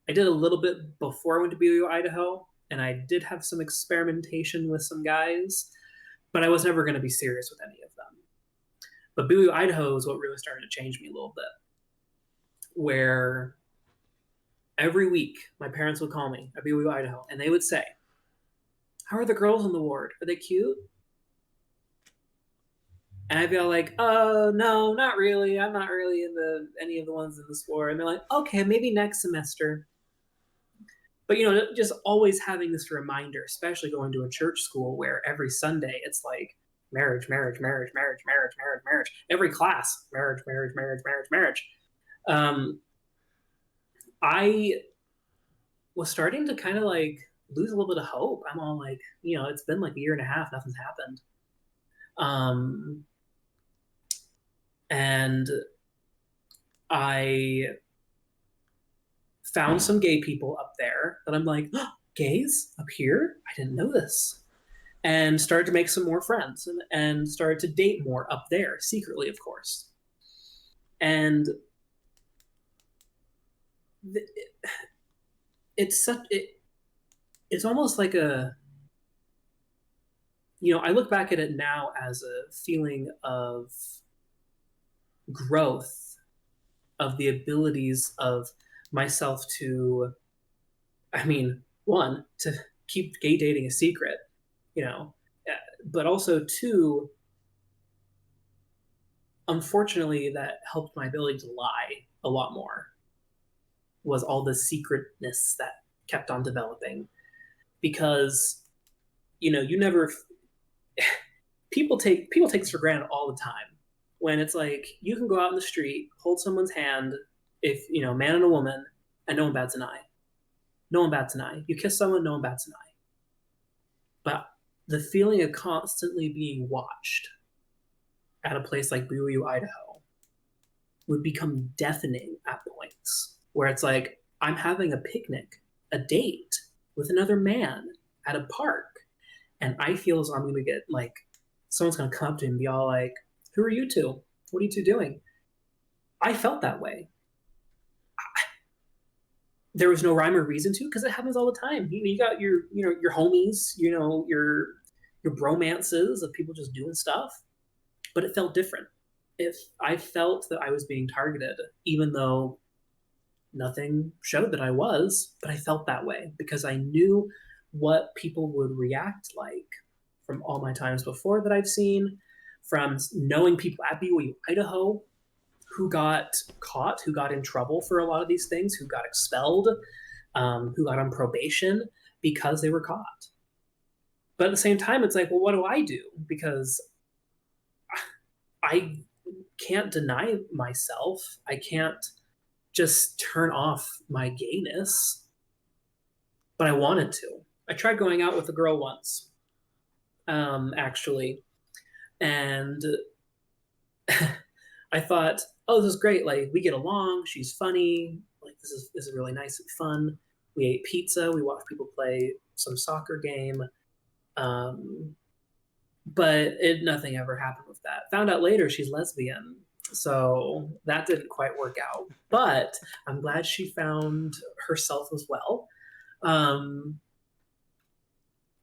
I did a little bit before I went to BYU, Idaho, and I did have some experimentation with some guys, but I was never going to be serious with any of them. But BYU, Idaho is what really started to change me a little bit, where every week my parents would call me at BYU, Idaho, and they would say, "How are the girls in the ward? Are they cute?" And I'd be all like, no, not really. I'm not really into any of the ones in this ward. And they're like, okay, maybe next semester. But, just always having this reminder, especially going to a church school where every Sunday it's like marriage, marriage, marriage, marriage, marriage, marriage, marriage. Every class, marriage, marriage, marriage, marriage, marriage. I was starting to kind of like lose a little bit of hope. I'm all like, it's been like a year and a half, nothing's happened. And I found some gay people up there that I'm like, oh, gays up here? I didn't know this. And started to make some more friends and started to date more up there, secretly, of course. And it's almost like I look back at it now as a feeling of growth, of the abilities of myself to, one, to keep gay dating a secret, but also two, unfortunately, that helped my ability to lie a lot more, was all the secretness that kept on developing. Because, you never, people take this for granted all the time. When it's like, you can go out in the street, hold someone's hand, if, man and a woman, and no one bats an eye. No one bats an eye. You kiss someone, no one bats an eye. But the feeling of constantly being watched at a place like BYU, Idaho, would become deafening at points, where it's like, I'm having a picnic, a date with another man at a park, and I feel as though I'm going to get, like, someone's going to come up to me and be all like, who are you two? What are you two doing? I felt that way. there was no rhyme or reason to, because it happens all the time. You got your homies, your bromances of people just doing stuff, but it felt different. If I felt that I was being targeted, even though nothing showed that I was, but I felt that way because I knew what people would react like from all my times before that I've seen, from knowing people at BYU, Idaho, who got caught, who got in trouble for a lot of these things, who got expelled, who got on probation because they were caught. But at the same time, it's like, well, what do I do? Because I can't deny myself. I can't just turn off my gayness. But I wanted to. I tried going out with a girl once, actually. And I thought, oh, this is great. Like, we get along. She's funny. Like, this is really nice and fun. We ate pizza. We watched people play some soccer game. But nothing ever happened with that. Found out later she's lesbian. So that didn't quite work out. But I'm glad she found herself as well.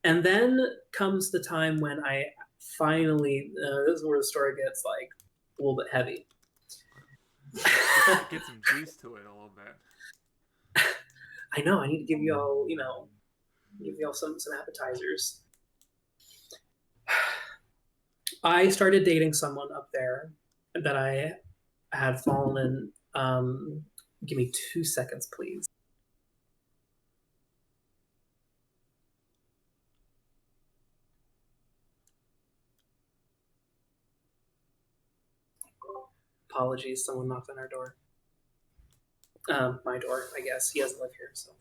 And then comes the time when I finally, this is where the story gets like a little bit heavy. Get some juice to it a little bit. I know. I need to give you all, give you all some appetizers. I started dating someone up there that I had fallen in. Give me 2 seconds, please. Apologies, someone knocked on our door. My door, I guess. He doesn't live here, so.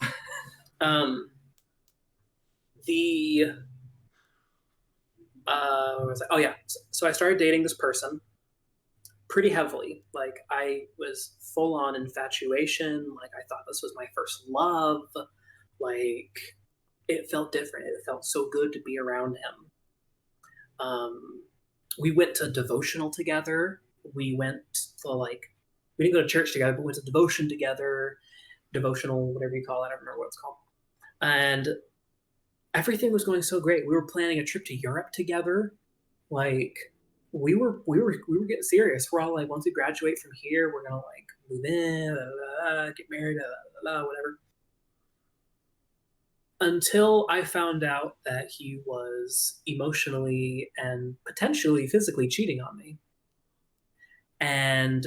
What was I? Oh yeah. So I started dating this person pretty heavily. Like, I was full on infatuation. Like, I thought this was my first love. Like, it felt different. It felt so good to be around him. We went to devotional together. We went to we didn't go to church together, but we went to devotion together, devotional, whatever you call it. I don't remember what it's called. And everything was going so great. We were planning a trip to Europe together. Like, we were getting serious. We're all like, once we graduate from here, we're gonna like move in, get married, whatever. Until I found out that he was emotionally and potentially physically cheating on me. And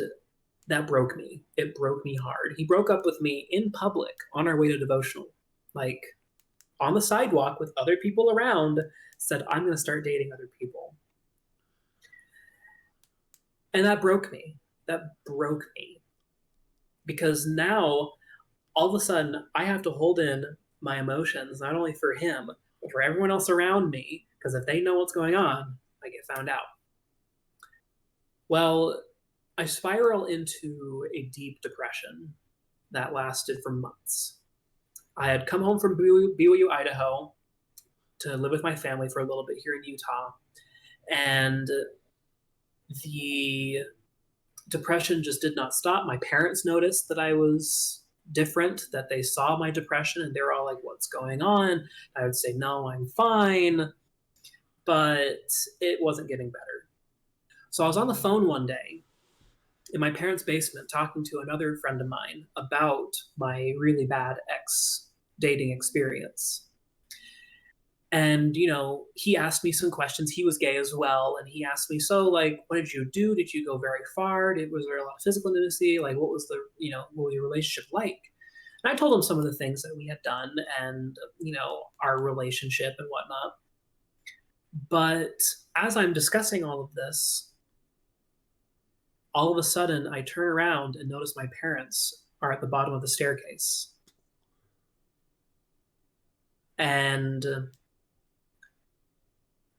that broke me. It broke me hard. He broke up with me in public on our way to devotional. Like, on the sidewalk with other people around, said, I'm going to start dating other people. And that broke me. That broke me. Because now, all of a sudden, I have to hold in my emotions, not only for him, but for everyone else around me. Because if they know what's going on, I get found out. Well, I spiral into a deep depression that lasted for months. I had come home from BYU, Idaho to live with my family for a little bit here in Utah. And the depression just did not stop. My parents noticed that I was different, that they saw my depression, and they were all like, what's going on? I would say, no, I'm fine. But it wasn't getting better. So I was on the phone one day in my parents' basement talking to another friend of mine about my really bad ex-dating experience. And, he asked me some questions. He was gay as well. And he asked me, so, like, what did you do? Did you go very far? Was there a lot of physical intimacy? Like, what was what was your relationship like? And I told him some of the things that we had done and, our relationship and whatnot. But as I'm discussing all of this, all of a sudden, I turn around and notice my parents are at the bottom of the staircase. And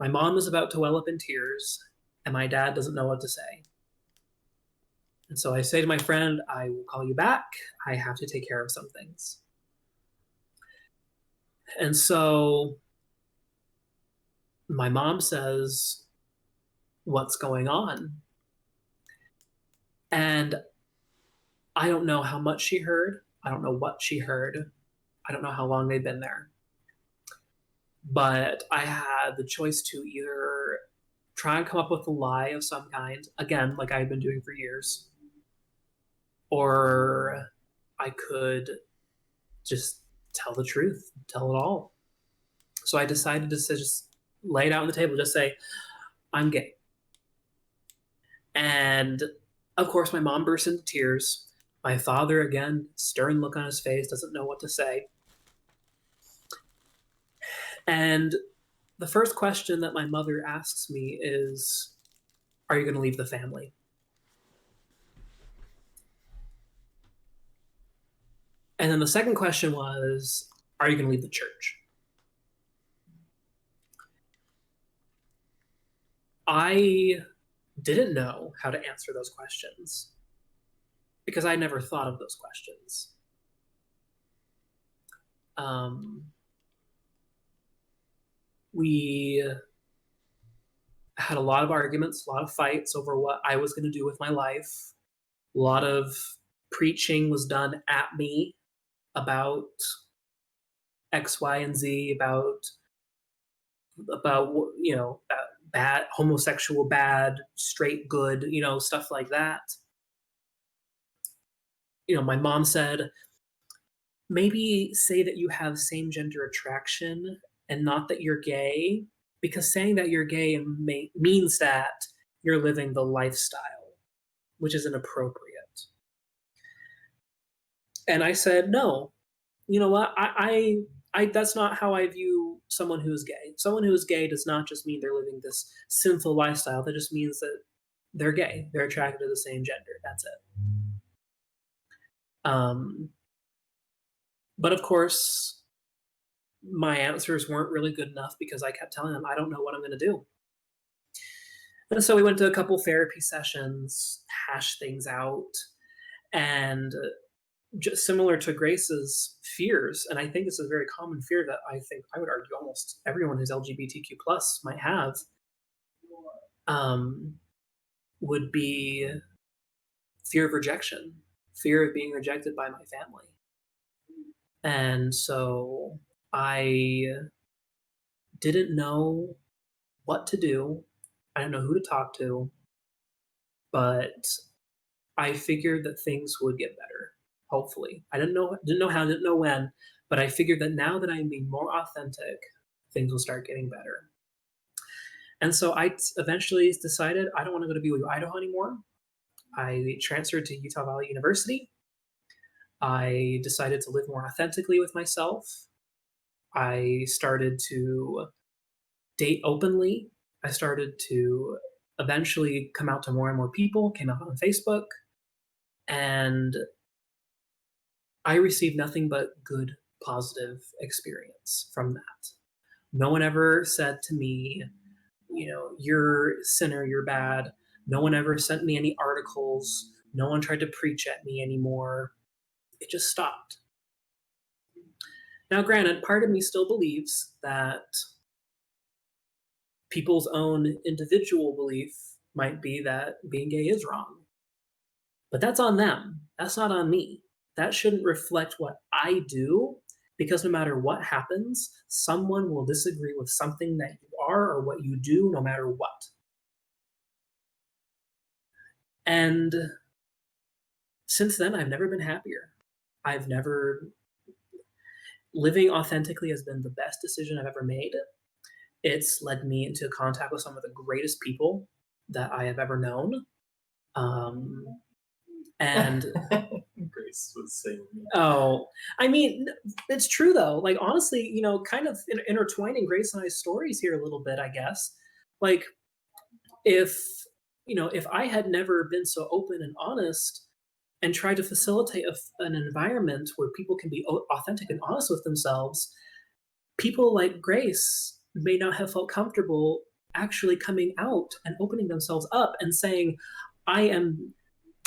my mom is about to well up in tears, and my dad doesn't know what to say. And so I say to my friend, I will call you back. I have to take care of some things. And so my mom says, what's going on? And I don't know how much she heard. I don't know what she heard. I don't know how long they'd been there. But I had the choice to either try and come up with a lie of some kind, again, like I've been doing for years, or I could just tell the truth, tell it all. So I decided to just lay it out on the table, just say, I'm gay. And of course, my mom burst into tears. My father, again, stern look on his face, doesn't know what to say. And the first question that my mother asks me is, are you going to leave the family? And then the second question was, are you going to leave the church? I didn't know how to answer those questions because I never thought of those questions. We had a lot of arguments, a lot of fights over what I was going to do with my life. A lot of preaching was done at me about X, Y, and Z, about bad homosexual, bad, straight, good, stuff like that. My mom said, maybe say that you have same gender attraction and not that you're gay, because saying that you're gay means that you're living the lifestyle, which is inappropriate. And I said, no, you know what? I that's not how I view someone who's gay. Someone who's gay does not just mean they're living this sinful lifestyle. That just means that they're gay. They're attracted to the same gender. That's it. But of course, my answers weren't really good enough because I kept telling them, I don't know what I'm going to do. And so we went to a couple therapy sessions, hashed things out, and just similar to Grace's fears, and I think it's a very common fear that I think I would argue almost everyone who's LGBTQ plus might have, would be fear of rejection, fear of being rejected by my family. And so I didn't know what to do. I didn't know who to talk to, but I figured that things would get better. Hopefully, I didn't know how, didn't know when, but I figured that now that I'm being more authentic, things will start getting better. And so I eventually decided I don't want to go to BYU, Idaho anymore. I transferred to Utah Valley University. I decided to live more authentically with myself. I started to date openly. I started to eventually come out to more and more people, came out on Facebook, and I received nothing but good, positive experience from that. No one ever said to me, you're a sinner, you're bad. No one ever sent me any articles. No one tried to preach at me anymore. It just stopped. Now, granted, part of me still believes that people's own individual belief might be that being gay is wrong. But that's on them. That's not on me. That shouldn't reflect what I do, because no matter what happens, someone will disagree with something that you are or what you do, no matter what. And since then, I've never been happier. Living authentically has been the best decision I've ever made. It's led me into contact with some of the greatest people that I have ever known. And Grace was saying, oh, I mean, it's true though. Like, honestly, kind of intertwining Grace and I's stories here a little bit, I guess. Like, if I had never been so open and honest and tried to facilitate an environment where people can be authentic and honest with themselves, people like Grace may not have felt comfortable actually coming out and opening themselves up and saying, I am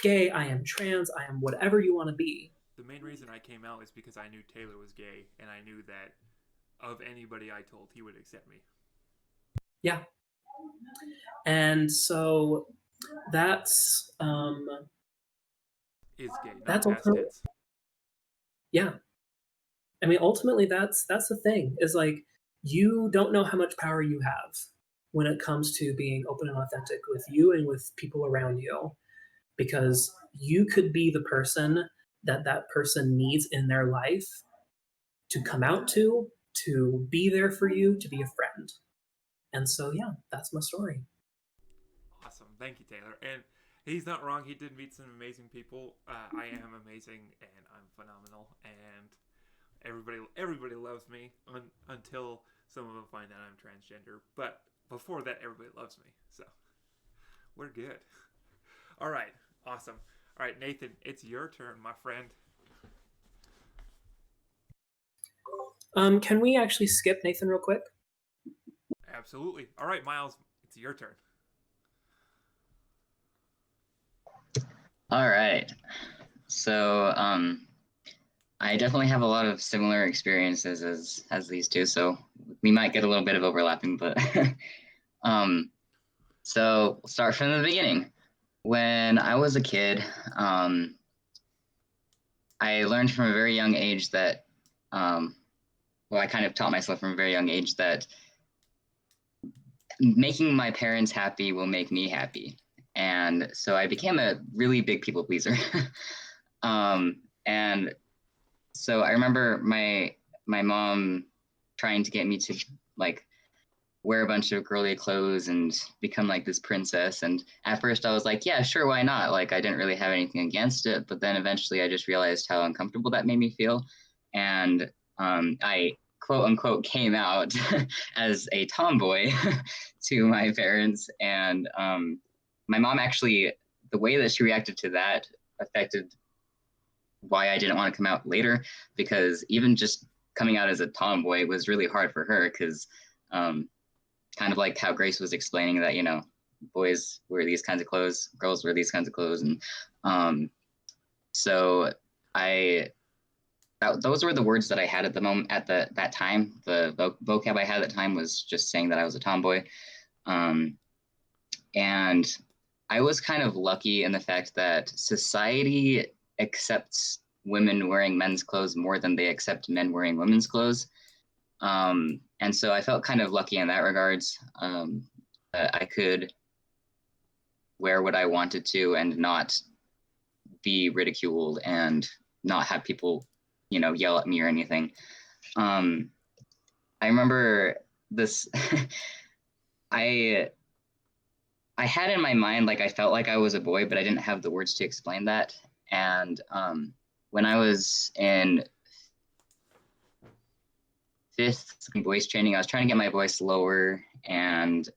gay, I am trans, I am whatever you want to be. The main reason I came out is because I knew Taylor was gay, and I knew that of anybody I told, he would accept me. Yeah. And so that's Is gay, not that's past also tense. Yeah. I mean, ultimately, that's the thing. Is like you don't know how much power you have when it comes to being open and authentic with you and with people around you, because you could be the person that that person needs in their life to come out to be there for you, to be a friend. And so, yeah, that's my story. Awesome. Thank you, Taylor. And he's not wrong. He did meet some amazing people. I am amazing and I'm phenomenal. And everybody loves me until some of them find out I'm transgender. But before that, everybody loves me. So we're good. All right. Awesome. All right, Nathan, it's your turn, my friend. Can we actually skip Nathan real quick? Absolutely. All right, Miles, it's your turn. All right. So, I definitely have a lot of similar experiences as these two, so we might get a little bit of overlapping, but um, so we'll start from the beginning. When I was a kid, I learned from a very young age that, well, I kind of taught myself from a very young age that making my parents happy will make me happy. And so I became a really big people pleaser. And so I remember my mom trying to get me to like wear a bunch of girly clothes and become like this princess. And at first I was like, yeah, sure, why not? Like I didn't really have anything against it. But then eventually I just realized how uncomfortable that made me feel. And I quote unquote came out as a tomboy to my parents. And my mom actually, the way that she reacted to that affected why I didn't want to come out later, because even just coming out as a tomboy was really hard for her because kind of like how Grace was explaining that, boys wear these kinds of clothes, girls wear these kinds of clothes. And so I, those were the words that I had at the moment, that time. The vocab I had at the time was just saying that I was a tomboy. And I was kind of lucky in the fact that society accepts women wearing men's clothes more than they accept men wearing women's clothes. And so I felt kind of lucky in that regards. That I could wear what I wanted to and not be ridiculed and not have people, yell at me or anything. I remember this. I I had in my mind like I felt like I was a boy, but I didn't have the words to explain that. And when I was in fifth voice training, I was trying to get my voice lower, and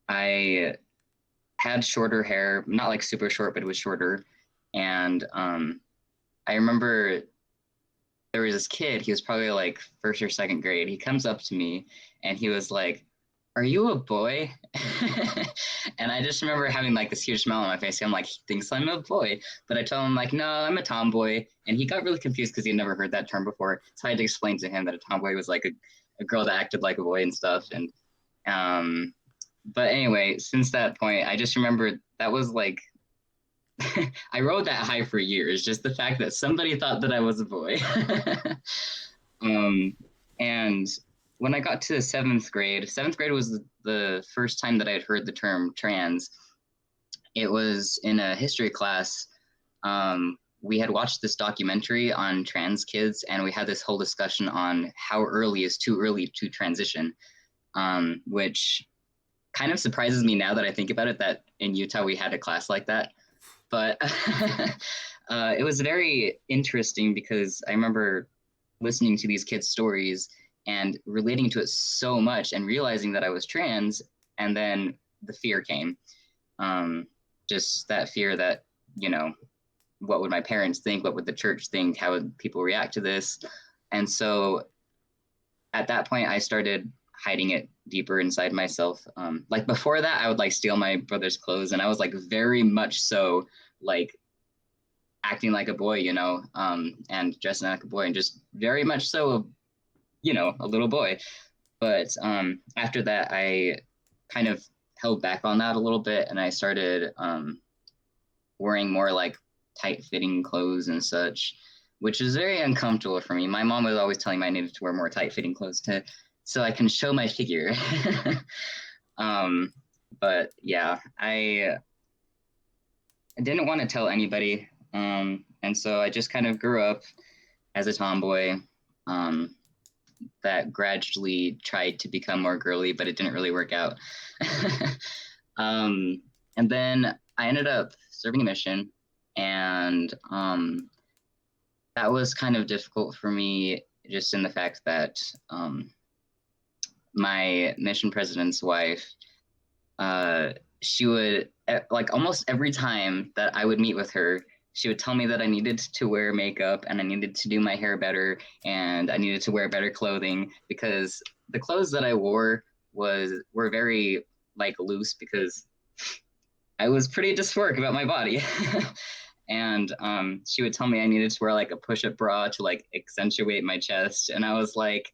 I had shorter hair, not like super short, but it was shorter. And I remember there was this kid, he was probably like first or second grade. He comes up to me and he was like, "Are you a boy?" And I just remember having like this huge smile on my face. I'm like, he thinks I'm a boy. But I told him like, no, I'm a tomboy. And he got really confused because he had never heard that term before. So I had to explain to him that a tomboy was like a girl that acted like a boy and stuff. And but anyway, since that point, I just remember that was like I rode that high for years, just the fact that somebody thought that I was a boy. And when I got to seventh grade was the first time that I had heard the term trans. It was in a history class. We had watched this documentary on trans kids, and we had this whole discussion on how early is too early to transition, which kind of surprises me now that I think about it, that in Utah we had a class like that. But it was very interesting because I remember listening to these kids' stories and relating to it so much and realizing that I was trans. And then the fear came. Just that fear that, what would my parents think? What would the church think? How would people react to this? And so at that point, I started hiding it deeper inside myself. Like before that, I would like steal my brother's clothes, and I was like very much so like acting like a boy, and dressing like a boy, and just very much so, a little boy. But after that, I kind of held back on that a little bit, and I started wearing more like tight-fitting clothes and such. which is very uncomfortable for me. My mom was always telling me I needed to wear more tight-fitting clothes so I can show my figure. But yeah, I didn't want to tell anybody, and so I just kind of grew up as a tomboy. That gradually tried to become more girly, but it didn't really work out. And then I ended up serving a mission, and that was kind of difficult for me, just in the fact that my mission president's wife, she would, like, almost every time that I would meet with her, she would tell me that I needed to wear makeup and I needed to do my hair better and I needed to wear better clothing, because the clothes that I wore were very, like, loose, because I was pretty dysphoric about my body. And she would tell me I needed to wear, like, a push-up bra to, like, accentuate my chest, and I was like,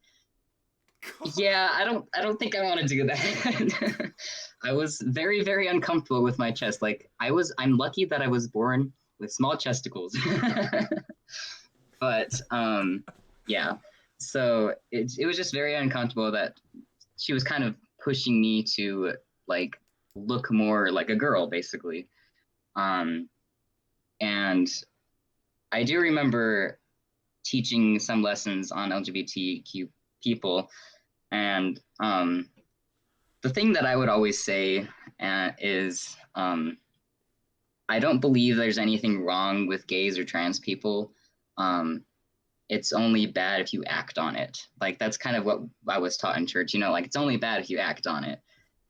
yeah, I don't think I want to do that. I was very, very uncomfortable with my chest. Like, I'm lucky that I was born with small chesticles. But yeah, so it was just very uncomfortable that she was kind of pushing me to, like, look more like a girl, basically. And I do remember teaching some lessons on LGBTQ people, and the thing that I would always say is I don't believe there's anything wrong with gays or trans people. It's only bad if you act on it. Like, that's kind of what I was taught in church, like, it's only bad if you act on it.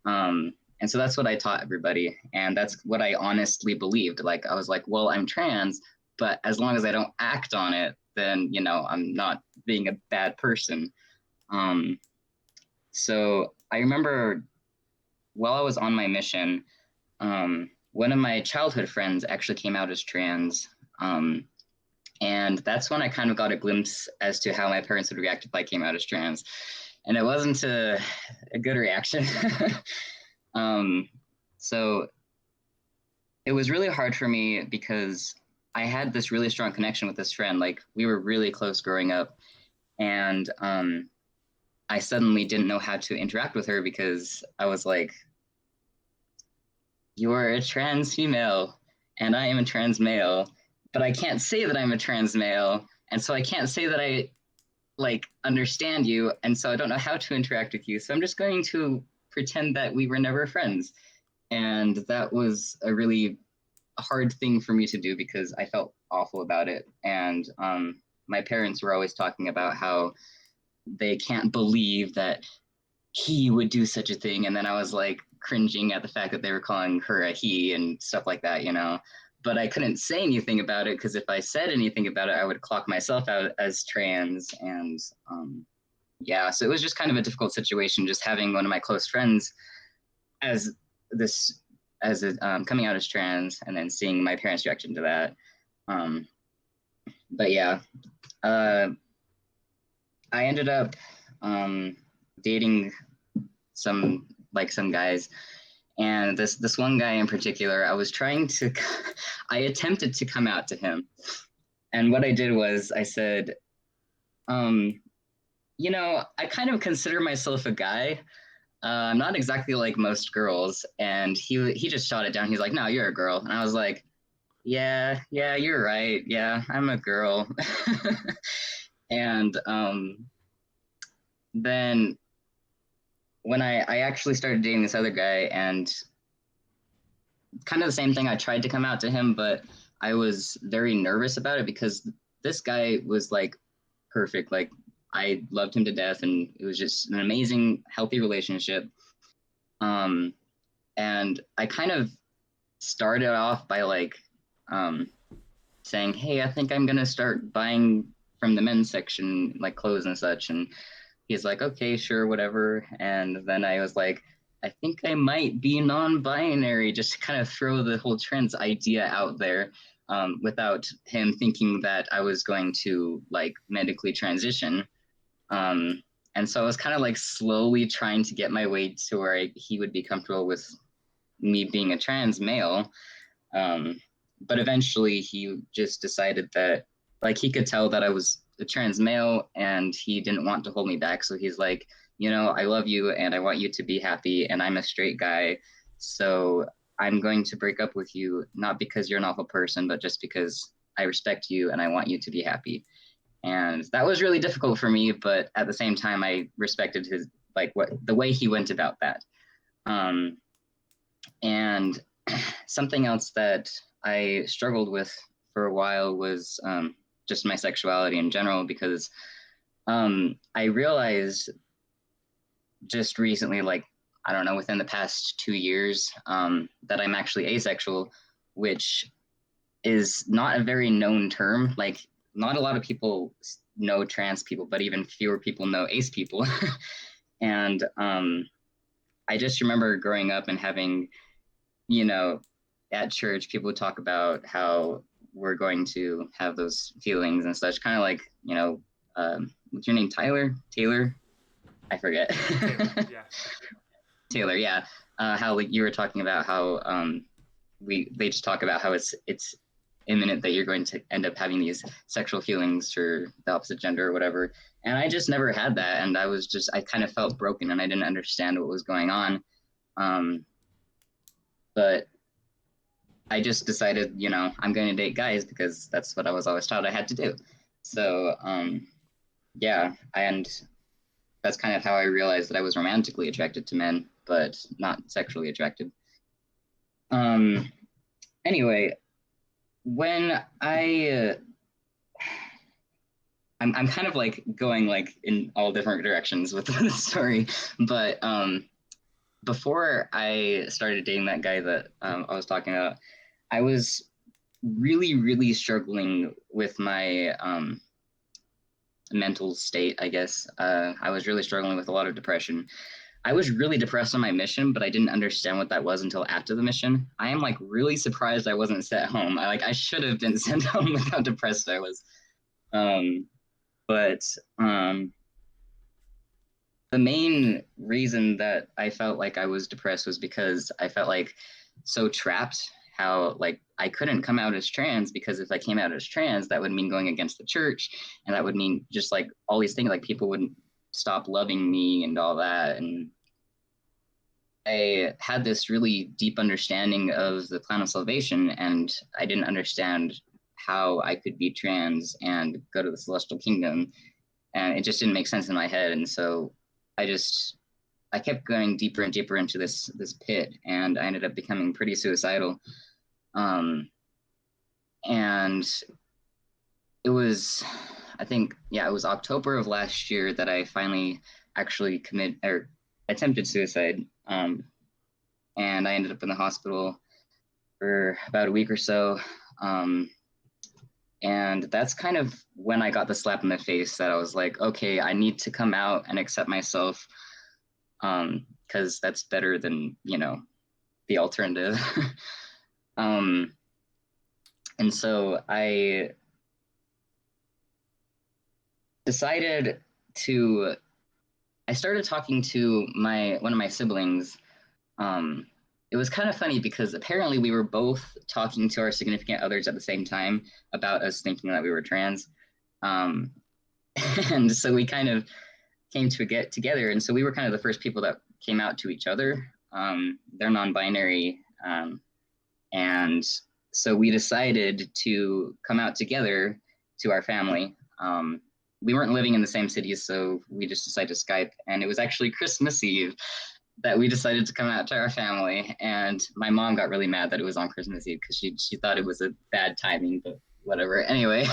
And so that's what I taught everybody. And that's what I honestly believed. Like, I was like, well, I'm trans, but as long as I don't act on it, then, I'm not being a bad person. So I remember while I was on my mission, one of my childhood friends actually came out as trans. And that's when I kind of got a glimpse as to how my parents would react if I came out as trans. And it wasn't a good reaction. So it was really hard for me because I had this really strong connection with this friend. Like, we were really close growing up. And I suddenly didn't know how to interact with her because I was like, you are a trans female and I am a trans male, but I can't say that I'm a trans male. And so I can't say that I, like, understand you. And so I don't know how to interact with you. So I'm just going to pretend that we were never friends. And that was a really hard thing for me to do because I felt awful about it. And my parents were always talking about how they can't believe that he would do such a thing. And then I was, like, cringing at the fact that they were calling her a he and stuff like that, But I couldn't say anything about it because if I said anything about it, I would clock myself out as trans. And yeah, so it was just kind of a difficult situation, just having one of my close friends coming out as trans, and then seeing my parents' reaction to that. But yeah, I ended up dating some guys, and this one guy in particular, I attempted to come out to him, and what I did was I said, I kind of consider myself a guy. I'm not exactly like most girls. And he just shot it down. He's like, no, you're a girl. And I was like, yeah, you're right. Yeah, I'm a girl. And then when I actually started dating this other guy, and kind of the same thing, I tried to come out to him, but I was very nervous about it because this guy was, like, perfect. Like, I loved him to death, and it was just an amazing, healthy relationship. And I kind of started off by, like, saying, hey, I think I'm going to start buying from the men's section, like, clothes and such. And he's like, okay, sure, whatever. And then I was like, I think I might be non-binary, just to kind of throw the whole trans idea out there, without him thinking that I was going to, like, medically transition. And so I was kind of, like, slowly trying to get my way to where he would be comfortable with me being a trans male. But eventually he just decided that, like he could tell that I was a trans male, and he didn't want to hold me back. So he's like, I love you and I want you to be happy, and I'm a straight guy, so I'm going to break up with you, not because you're an awful person, but just because I respect you and I want you to be happy. And that was really difficult for me, but at the same time, I respected his the way he went about that. Um, and something else that I struggled with for a while was just my sexuality in general, because I realized just recently, like, I don't know, within the past 2 years, that I'm actually asexual, which is not a very known term. Like, not a lot of people know trans people, but even fewer people know ace people. And I just remember growing up and having, at church, people would talk about how we're going to have those feelings and such, kind of like, what's your name, Taylor? I forget. Taylor, yeah. Taylor, yeah. How, like, you were talking about how they just talk about how it's imminent that you're going to end up having these sexual feelings for the opposite gender or whatever. And I just never had that, and I kind of felt broken, and I didn't understand what was going on. But I just decided, I'm going to date guys because that's what I was always taught I had to do. So yeah, and that's kind of how I realized that I was romantically attracted to men, but not sexually attracted. Anyway, when I'm kind of like going like in all different directions with the story, but before I started dating that guy that I was talking about, I was really, really struggling with my mental state, I guess. I was really struggling with a lot of depression. I was really depressed on my mission, but I didn't understand what that was until after the mission. I am like really surprised I wasn't sent home. I should have been sent home with how depressed I was. But the main reason that I felt like I was depressed was because I felt like so trapped, how like I couldn't come out as trans, because if I came out as trans, that would mean going against the church, and that would mean just like all these things, like people wouldn't stop loving me and all that. And I had this really deep understanding of the plan of salvation, and I didn't understand how I could be trans and go to the celestial kingdom, and it just didn't make sense in my head. And so I kept going deeper and deeper into this pit, and I ended up becoming pretty suicidal. And it was, I think, yeah, it was October of last year that I finally actually attempted suicide. And I ended up in the hospital for about a week or so. And that's kind of when I got the slap in the face that I was like, okay, I need to come out and accept myself, because that's better than, the alternative. And so I decided I started talking to one of my siblings. It was kind of funny because apparently we were both talking to our significant others at the same time about us thinking that we were trans. And so we kind of came to get together. And so we were kind of the first people that came out to each other. They're non-binary. And so we decided to come out together to our family. We weren't living in the same city, so we just decided to Skype. And it was actually Christmas Eve that we decided to come out to our family. And my mom got really mad that it was on Christmas Eve because she thought it was a bad timing, but whatever. Anyway,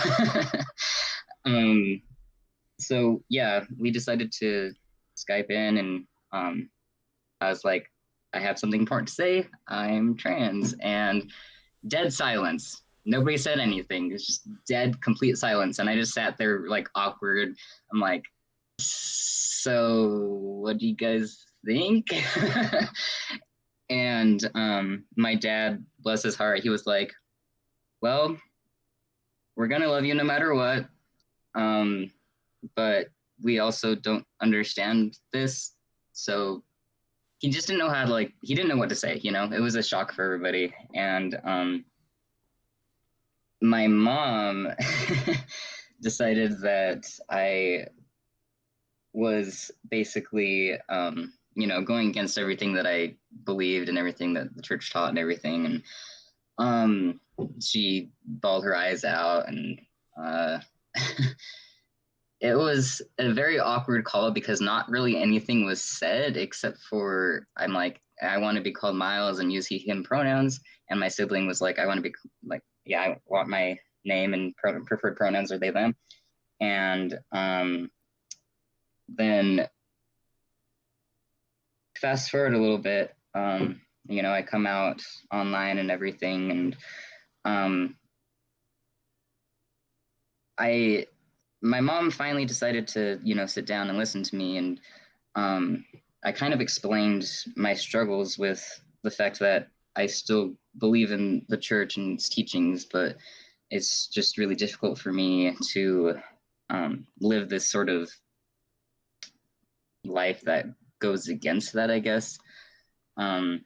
so yeah, we decided to Skype in, and I was like, I have something important to say. I'm trans. And dead silence. Nobody said anything. It's just dead, complete silence. And I just sat there like awkward. I'm like, so what do you guys think? And my dad, bless his heart, he was like, well, we're going to love you no matter what. But we also don't understand this. So he just didn't know how to, like, he didn't know what to say, It was a shock for everybody. And my mom, decided that I was basically, going against everything that I believed and everything that the church taught and everything. And she bawled her eyes out, and it was a very awkward call because not really anything was said except for I'm like, I want to be called Miles and use he, him pronouns. And my sibling was like, I want to be like, yeah, I want my name and preferred pronouns are they, them. And then fast forward a little bit, I come out online and everything. And my mom finally decided to, sit down and listen to me. And I kind of explained my struggles with the fact that I still believe in the church and its teachings, but it's just really difficult for me to live this sort of life that goes against that, I guess. And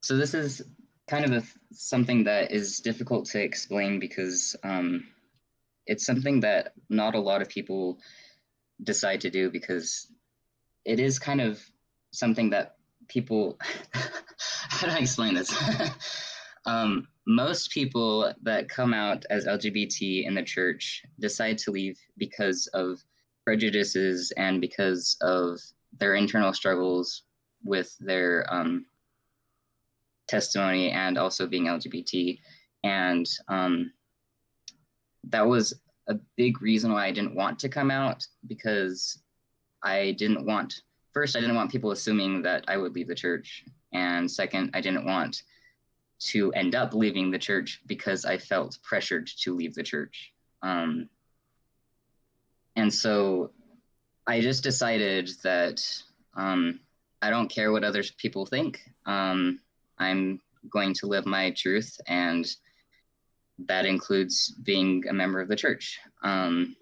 so this is kind of something that is difficult to explain because it's something that not a lot of people decide to do because it is kind of something that people how do I explain this? Most people that come out as LGBT in the church decide to leave because of prejudices and because of their internal struggles with their testimony and also being LGBT. And that was a big reason why I didn't want to come out, because I didn't want people assuming that I would leave the church. And second, I didn't want to end up leaving the church because I felt pressured to leave the church. And so I just decided that I don't care what other people think. I'm going to live my truth, and that includes being a member of the church. And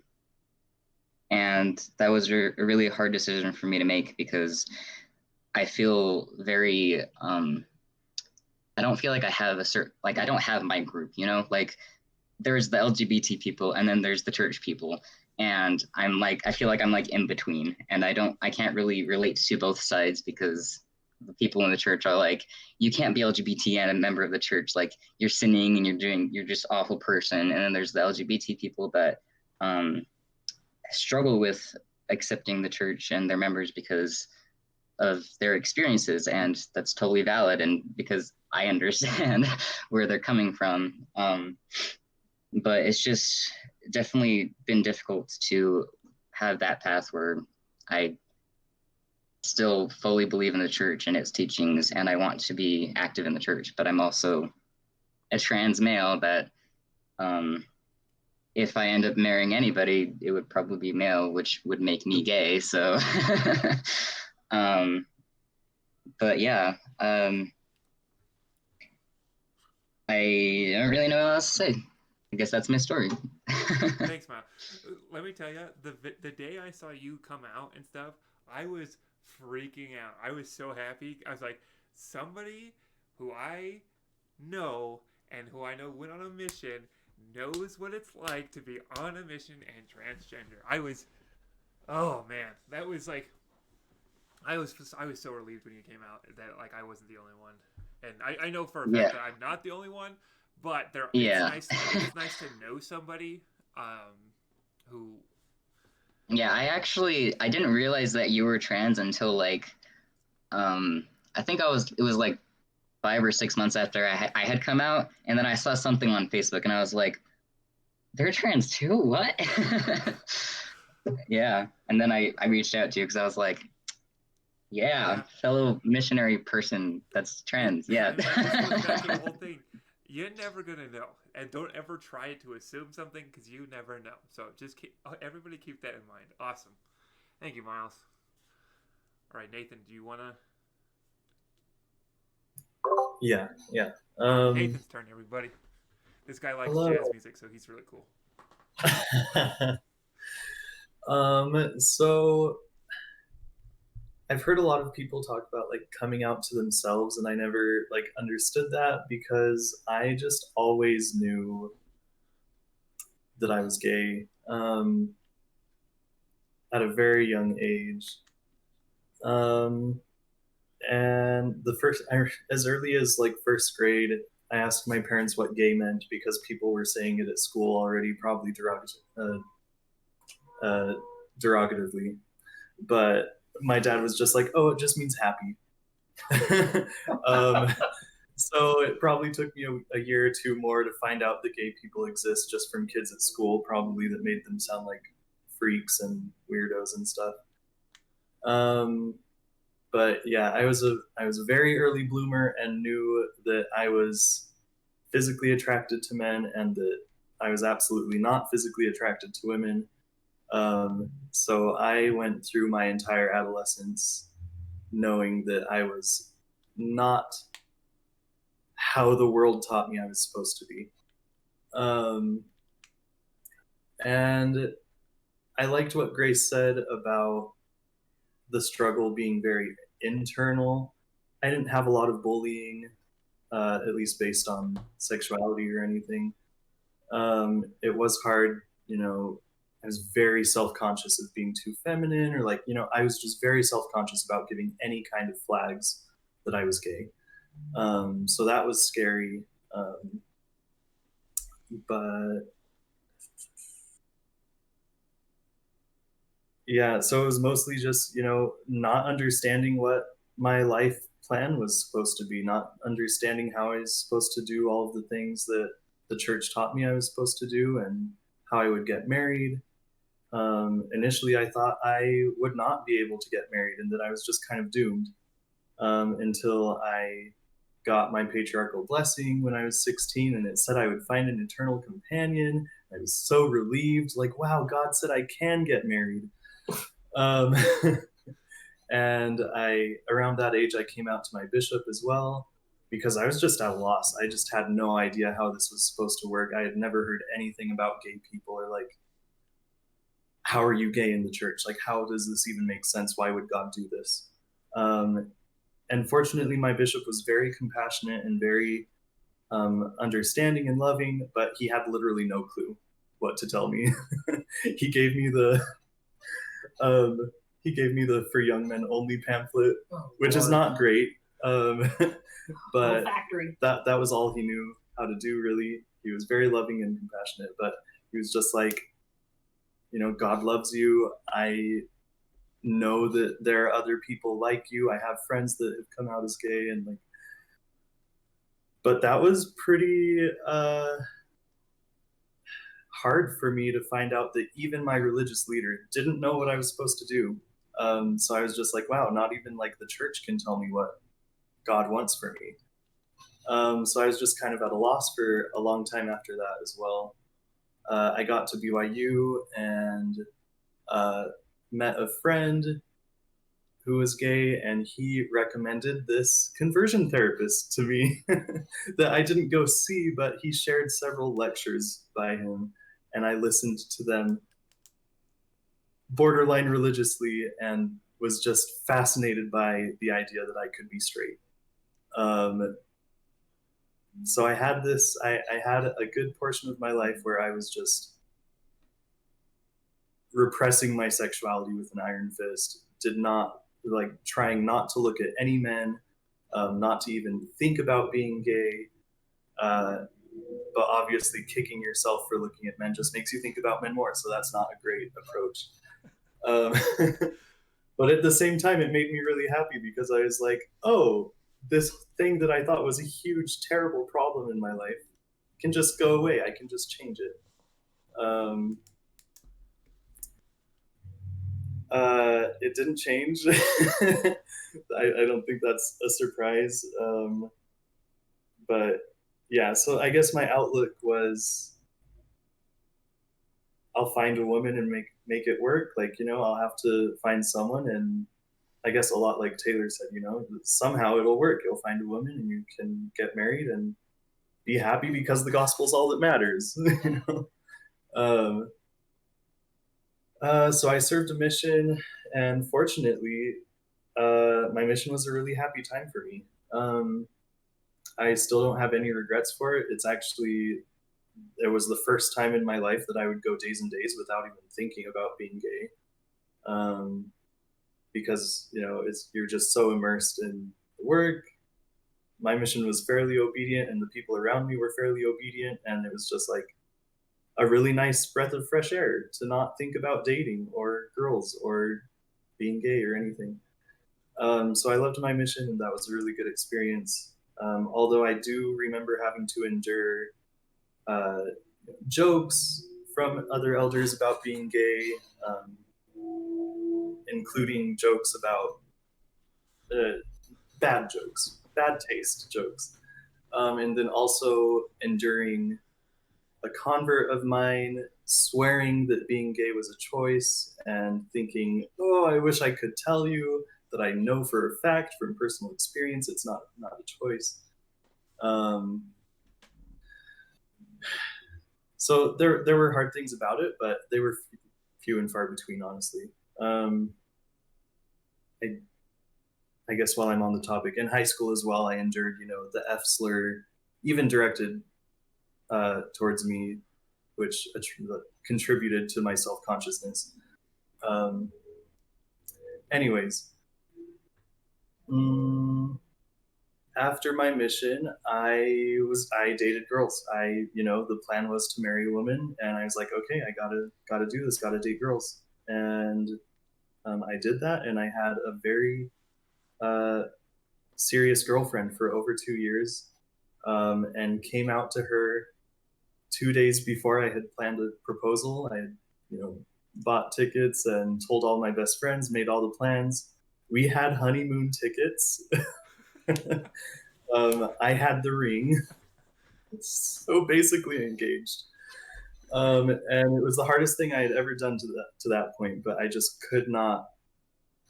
that was a really hard decision for me to make because I feel very, I don't feel like I have I don't have my group, like there's the LGBT people and then there's the church people. And I feel like I'm like in between, and I can't really relate to both sides because the people in the church are like, you can't be LGBT and a member of the church. Like you're sinning and you're just awful person. And then there's the LGBT people that, struggle with accepting the church and their members because of their experiences, and that's totally valid, and because I understand where they're coming from. But it's just definitely been difficult to have that path where I still fully believe in the church and its teachings, and I want to be active in the church, but I'm also a trans male that if I end up marrying anybody, it would probably be male, which would make me gay. So, but yeah, I don't really know what else to say. I guess that's my story. Thanks, Ma. Let me tell you, the day I saw you come out and stuff, I was freaking out. I was so happy. I was like, somebody who I know and who I know went on a mission knows what it's like to be on a mission and transgender. Oh man, that was like, I was so relieved when you came out that like I wasn't the only one, and I know for a fact that I'm not the only one, but it's nice to know somebody who. Yeah, I didn't realize that you were trans until like I think it was like 5 or 6 months after I had come out, and then I saw something on Facebook and I was like, they're trans too? What? Yeah. And then I reached out to you because I was like, yeah, fellow missionary person that's trans. Yeah. This goes back to the whole thing. You're never gonna know, and don't ever try to assume something because you never know. So just everybody keep that in mind. Awesome, thank you, Miles. All right, Nathan, do you wanna? Yeah. Nathan's turn, everybody. This guy likes Hello. jazz music, so he's really cool. So I've heard a lot of people talk about like coming out to themselves, and I never like understood that because I just always knew that I was gay at a very young age. Um, and as early as like first grade, I asked my parents what gay meant because people were saying it at school already, probably derogatively. But my dad was just like, "Oh, it just means happy." um, so it probably took me a year or two more to find out that gay people exist just from kids at school, probably that made them sound like freaks and weirdos and stuff. Um, but yeah, I was a very early bloomer and knew that I was physically attracted to men and that I was absolutely not physically attracted to women. So I went through my entire adolescence knowing that I was not how the world taught me I was supposed to be. Um, and I liked what Grace said about the struggle being very internal. I didn't have a lot of bullying, at least based on sexuality or anything. It was hard, I was very self-conscious of being too feminine, or like, I was just very self-conscious about giving any kind of flags that I was gay. So that was scary. But yeah, so it was mostly just, not understanding what my life plan was supposed to be, not understanding how I was supposed to do all of the things that the church taught me I was supposed to do and how I would get married. Initially, I thought I would not be able to get married and that I was just kind of doomed until I got my patriarchal blessing when I was 16, and it said I would find an eternal companion. I was so relieved, like, wow, God said I can get married. Um, and around that age, I came out to my bishop as well because I was just at a loss. I just had no idea how this was supposed to work. I had never heard anything about gay people or like, how are you gay in the church? Like, how does this even make sense? Why would God do this? And fortunately, my bishop was very compassionate and very understanding and loving, but he had literally no clue what to tell me. he gave me the um, "For Young Men Only" pamphlet, which is not great, but that was all he knew how to do. Really, he was very loving and compassionate, but he was just like, God loves you. I know that there are other people like you. I have friends that have come out as gay, and like, but that was pretty hard for me to find out that even my religious leader didn't know what I was supposed to do. So I was just like, wow, not even like the church can tell me what God wants for me. So I was just kind of at a loss for a long time after that as well. I got to BYU and met a friend who was gay, and he recommended this conversion therapist to me that I didn't go see, but he shared several lectures by him, and I listened to them borderline religiously and was just fascinated by the idea that I could be straight. So I had a good portion of my life where I was just repressing my sexuality with an iron fist, trying not to look at any men, not to even think about being gay. But obviously kicking yourself for looking at men just makes you think about men more, so that's not a great approach. But at the same time, it made me really happy because I was like, oh, this thing that I thought was a huge, terrible problem in my life can just go away. I can just change it. It didn't change. I don't think that's a surprise. But yeah, so I guess my outlook was I'll find a woman and make it work. Like, I'll have to find someone, and I guess a lot like Taylor said, somehow it'll work. You'll find a woman and you can get married and be happy because the gospel's all that matters. So I served a mission, and fortunately, my mission was a really happy time for me. I still don't have any regrets for it. It was the first time in my life that I would go days and days without even thinking about being gay. Because, you're just so immersed in work. My mission was fairly obedient and the people around me were fairly obedient. And it was just like a really nice breath of fresh air to not think about dating or girls or being gay or anything. So I loved my mission, and that was a really good experience. Although I do remember having to endure uh, jokes from other elders about being gay, including jokes about uh, bad jokes, bad taste jokes, and then also enduring a convert of mine swearing that being gay was a choice and thinking, oh, I wish I could tell you that I know for a fact from personal experience it's not a choice. So there were hard things about it, but they were few and far between, honestly. I guess while I'm on the topic, in high school as well, I endured, the F slur, even directed towards me, which contributed to my self-consciousness. Anyways, after my mission, I dated girls. The plan was to marry a woman, and I was like, okay, I gotta do this, gotta date girls, and I did that, and I had a very serious girlfriend for over 2 years, and came out to her 2 days before I had planned a proposal. I had, bought tickets and told all my best friends, made all the plans. We had honeymoon tickets. I had the ring, so basically engaged. And it was the hardest thing I had ever done to that point, but I just could not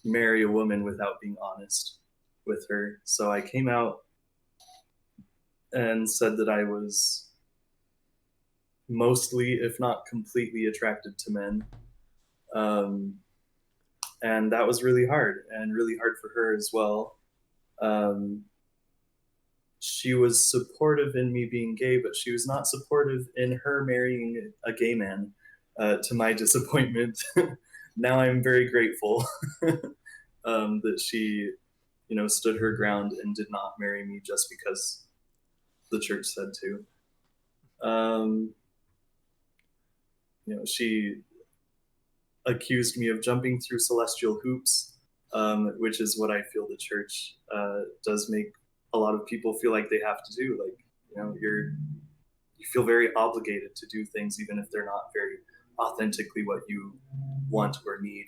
marry a woman without being honest with her. So I came out and said that I was mostly, if not completely, attracted to men. And that was really hard, and really hard for her as well. She was supportive in me being gay, but she was not supportive in her marrying a gay man, to my disappointment. Now I'm very grateful that she, stood her ground and did not marry me just because the church said to. She accused me of jumping through celestial hoops, which is what I feel the church does make a lot of people feel like they have to do. Like, you feel very obligated to do things even if they're not very authentically what you want or need.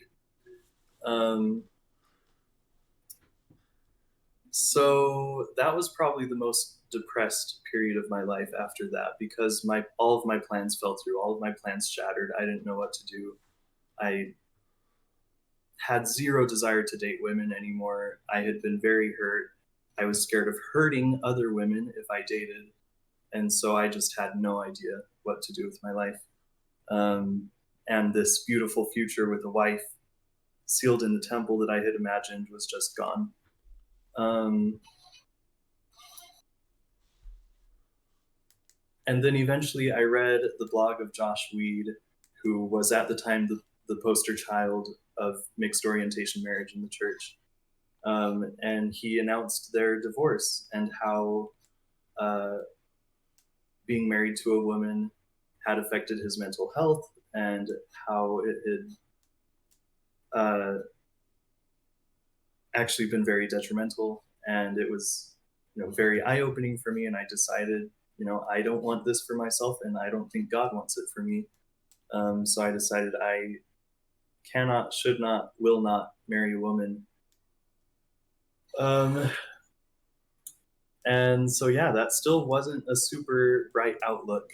So that was probably the most depressed period of my life after that, because all of my plans fell through, all of my plans shattered. I didn't know what to do. I had zero desire to date women anymore. I had been very hurt. I was scared of hurting other women if I dated. And so I just had no idea what to do with my life. And this beautiful future with a wife sealed in the temple that I had imagined was just gone. And then eventually I read the blog of Josh Weed, who was at the time the poster child of mixed orientation marriage in the church. And he announced their divorce and how being married to a woman had affected his mental health, and how it had actually been very detrimental. And it was, very eye-opening for me. And I decided, I don't want this for myself, and I don't think God wants it for me. So I decided I cannot, should not, will not marry a woman. And so, yeah, that still wasn't a super bright outlook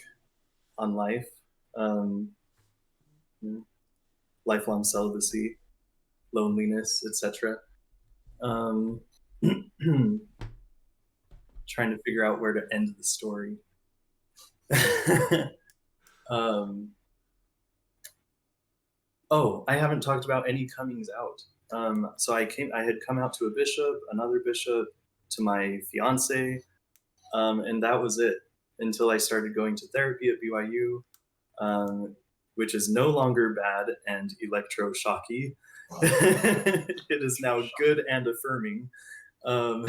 on life. Lifelong celibacy, loneliness, etc. Trying to figure out where to end the story. Oh, I haven't talked about any comings out. So I had come out to a bishop, another bishop, to my fiance, and that was it until I started going to therapy at BYU, which is no longer bad and electroshocky. It is now good and affirming. Um,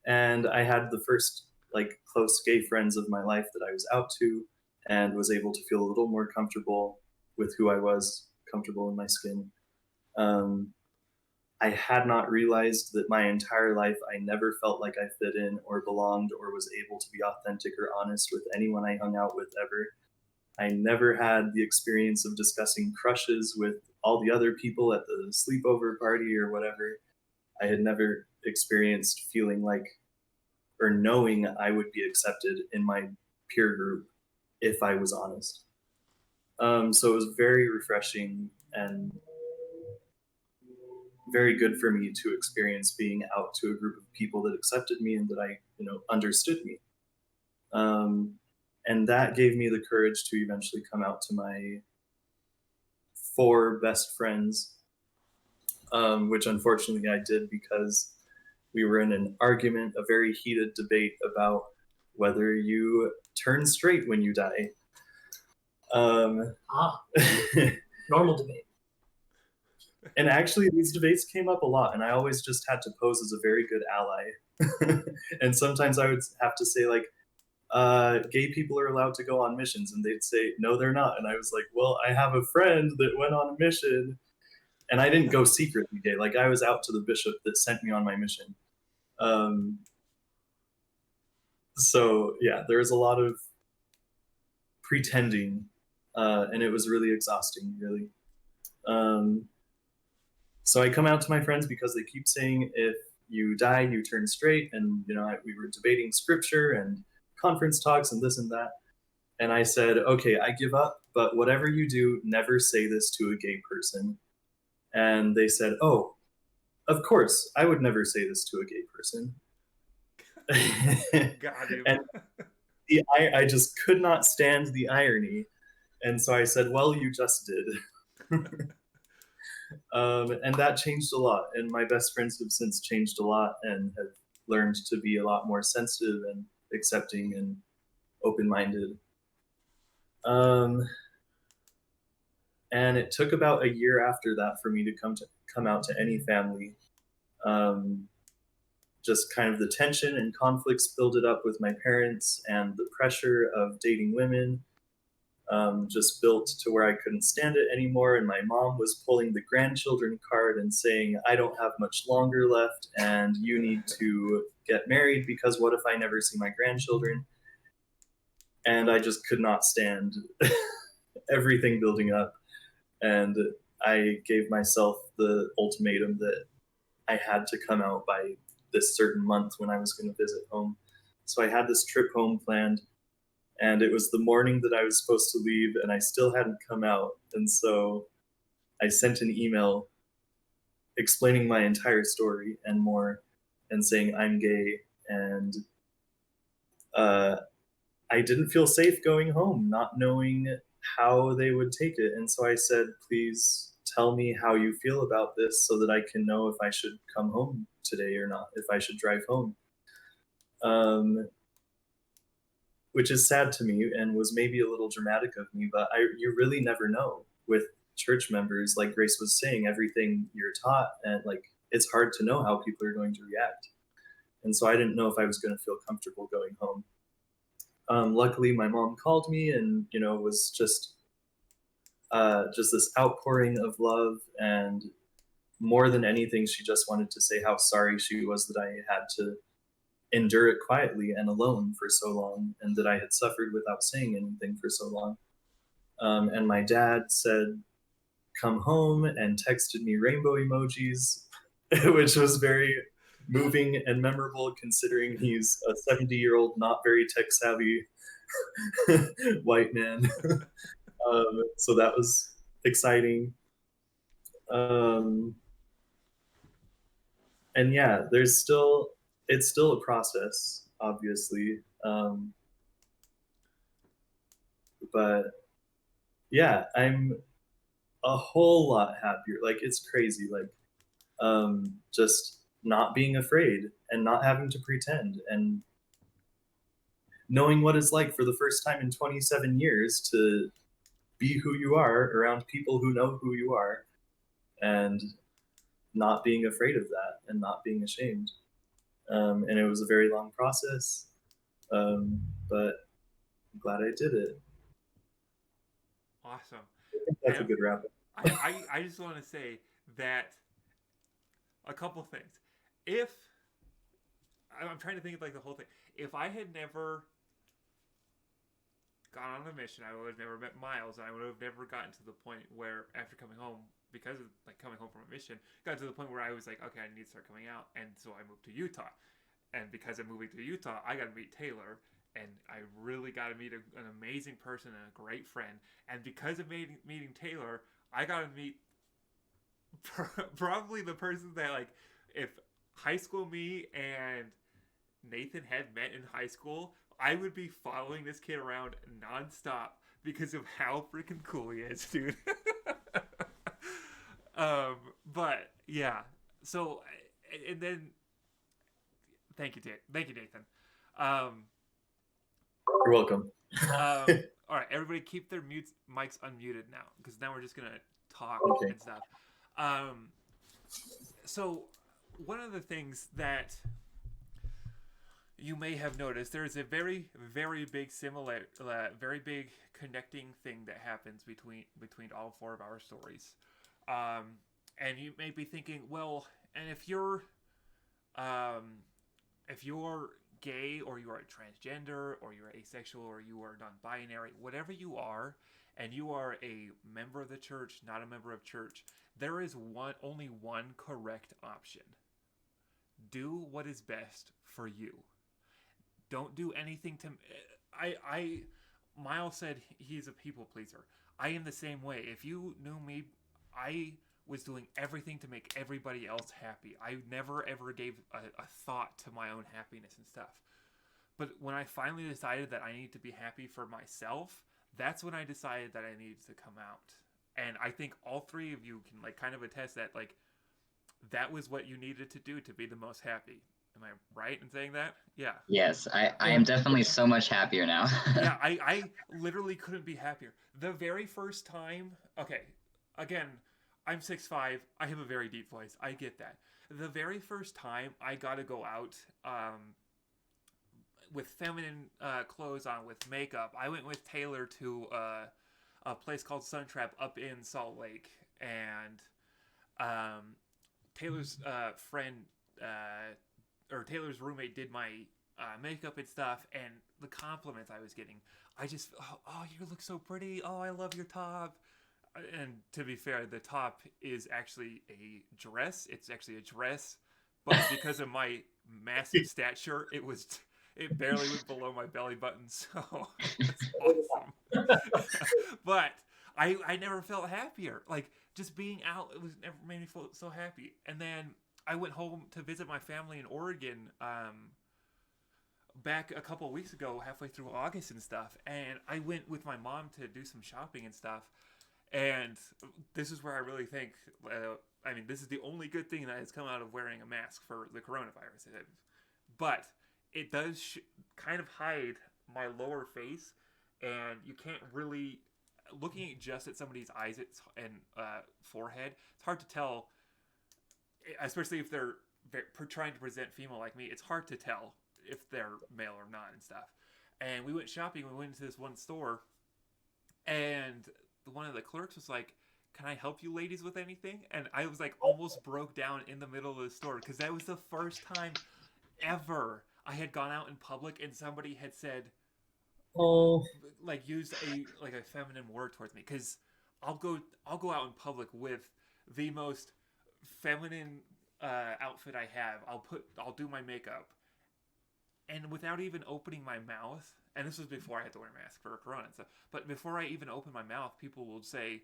and I had the first like close gay friends of my life that I was out to, and was able to feel a little more comfortable with who I was, comfortable in my skin. Um, I had not realized that my entire life I never felt like I fit in or belonged or was able to be authentic or honest with anyone I hung out with ever. I never had the experience of discussing crushes with all the other people at the sleepover party or whatever. I had never experienced feeling like or knowing I would be accepted in my peer group if I was honest. So it was very refreshing and very good for me to experience being out to a group of people that accepted me and that understood me. And that gave me the courage to eventually come out to my 4 best friends, which unfortunately I did because we were in an argument, a very heated debate about whether you turn straight when you die. Normal debate. And actually, these debates came up a lot, and I always just had to pose as a very good ally. And sometimes I would have to say, like, gay people are allowed to go on missions, and they'd say, no, they're not. And I was like, well, I have a friend that went on a mission, and I didn't go secretly gay. Like, I was out to the bishop that sent me on my mission. So, yeah, there was a lot of pretending, and it was really exhausting, really. So I come out to my friends because they keep saying if you die, you turn straight. And, we were debating scripture and conference talks and this and that. And I said, okay, I give up, but whatever you do, never say this to a gay person. And they said, oh, of course, I would never say this to a gay person. Got him. And I just could not stand the irony. And so I said, well, you just did. And that changed a lot. And my best friends have since changed a lot and have learned to be a lot more sensitive and accepting and open-minded. And it took about a year after that for me to come out to any family. Just kind of the tension and conflicts built it up with my parents, and the pressure of dating women just built to where I couldn't stand it anymore. And my mom was pulling the grandchildren card and saying, I don't have much longer left, and you need to get married because what if I never see my grandchildren? And I just could not stand everything building up. And I gave myself the ultimatum that I had to come out by this certain month when I was going to visit home. So I had this trip home planned, and it was the morning that I was supposed to leave, and I still hadn't come out. And so I sent an email explaining my entire story and more, and saying I'm gay. And I didn't feel safe going home, not knowing how they would take it. And so I said, please tell me how you feel about this so that I can know if I should come home today or not, if I should drive home. Which is sad to me and was maybe a little dramatic of me, but you really never know with church members. Like Grace was saying, everything you're taught, and like it's hard to know how people are going to react. And so I didn't know if I was going to feel comfortable going home. Luckily, my mom called me and was just this outpouring of love, and more than anything, she just wanted to say how sorry she was that I had to endure it quietly and alone for so long, and that I had suffered without saying anything for so long. And my dad said, come home, and texted me rainbow emojis, which was very moving and memorable considering he's a 70-year-old, not very tech savvy white man. So that was exciting. And yeah, it's still a process, obviously. But yeah, I'm a whole lot happier. Like, it's crazy. Like, Just not being afraid and not having to pretend, and knowing what it's like for the first time in 27 years to be who you are around people who know who you are, and not being afraid of that and not being ashamed. And it was a very long process, but I'm glad I did it. Awesome. I think that's a good wrap up. I just want to say that a couple things. If I'm trying to think of like the whole thing, if I had never gone on a mission, I would have never met Miles, and I would have never gotten to the point where, after coming home, because of like coming home from a mission, got to the point where I was like, okay, I need to start coming out, and so I moved to Utah, and because I'm moving to Utah, I got to meet Taylor, and I really got to meet an amazing person and a great friend, and because of meeting Taylor, I got to meet probably the person that, like, if high school me and Nathan had met in high school, I would be following this kid around nonstop because of how freaking cool he is, dude. But yeah, so, and then thank you, Nathan. You're welcome. All right, everybody, keep their mics unmuted now, because now we're just gonna talk and stuff. So one of the things that you may have noticed, there is a very, very big very big connecting thing that happens between all four of our stories. And you may be thinking, well, and if you're gay, or you are a transgender, or you're asexual, or you are non-binary, whatever you are, and you are a member of the church, not a member of church, there is only one correct option. Do what is best for you. Don't do anything to... Miles said he's a people pleaser. I am the same way. If you knew me, I was doing everything to make everybody else happy. I never ever gave a thought to my own happiness and stuff. But when I finally decided that I need to be happy for myself, that's when I decided that I needed to come out. And I think all three of you can like kind of attest that, like, that was what you needed to do to be the most happy. Am I right in saying that? Yeah. Yes, I am definitely so much happier now. Yeah, I literally couldn't be happier. The very first time, okay, again, I'm 6'5", I have a very deep voice, I get that. The very first time I got to go out with feminine clothes on, with makeup, I went with Taylor to a place called Suntrap up in Salt Lake, and Taylor's friend, or Taylor's roommate, did my makeup and stuff, and the compliments I was getting, I just, oh, you look so pretty, oh, I love your top. And to be fair, the top is actually a dress. It's actually a dress, but because of my massive stature, it barely went below my belly button, so it's awesome. But I never felt happier. Like, just being out, it was never made me feel so happy. And then I went home to visit my family in Oregon back a couple of weeks ago, halfway through August and stuff, and I went with my mom to do some shopping and stuff. And this is where I really think, this is the only good thing that has come out of wearing a mask for the coronavirus. But it does kind of hide my lower face, and you can't really, looking just at somebody's eyes and forehead, it's hard to tell, especially if they're trying to present female like me, it's hard to tell if they're male or not and stuff. And we went shopping, we went into this one store, and one of the clerks was like, "Can I help you ladies with anything?" And I was like, almost broke down in the middle of the store, because that was the first time ever I had gone out in public and somebody had said, like, used a feminine word towards me. Because I'll go out in public with the most feminine outfit I have. I'll do my makeup, and without even opening my mouth, and this was before I had to wear a mask for Corona and stuff, but before I even open my mouth, people will say,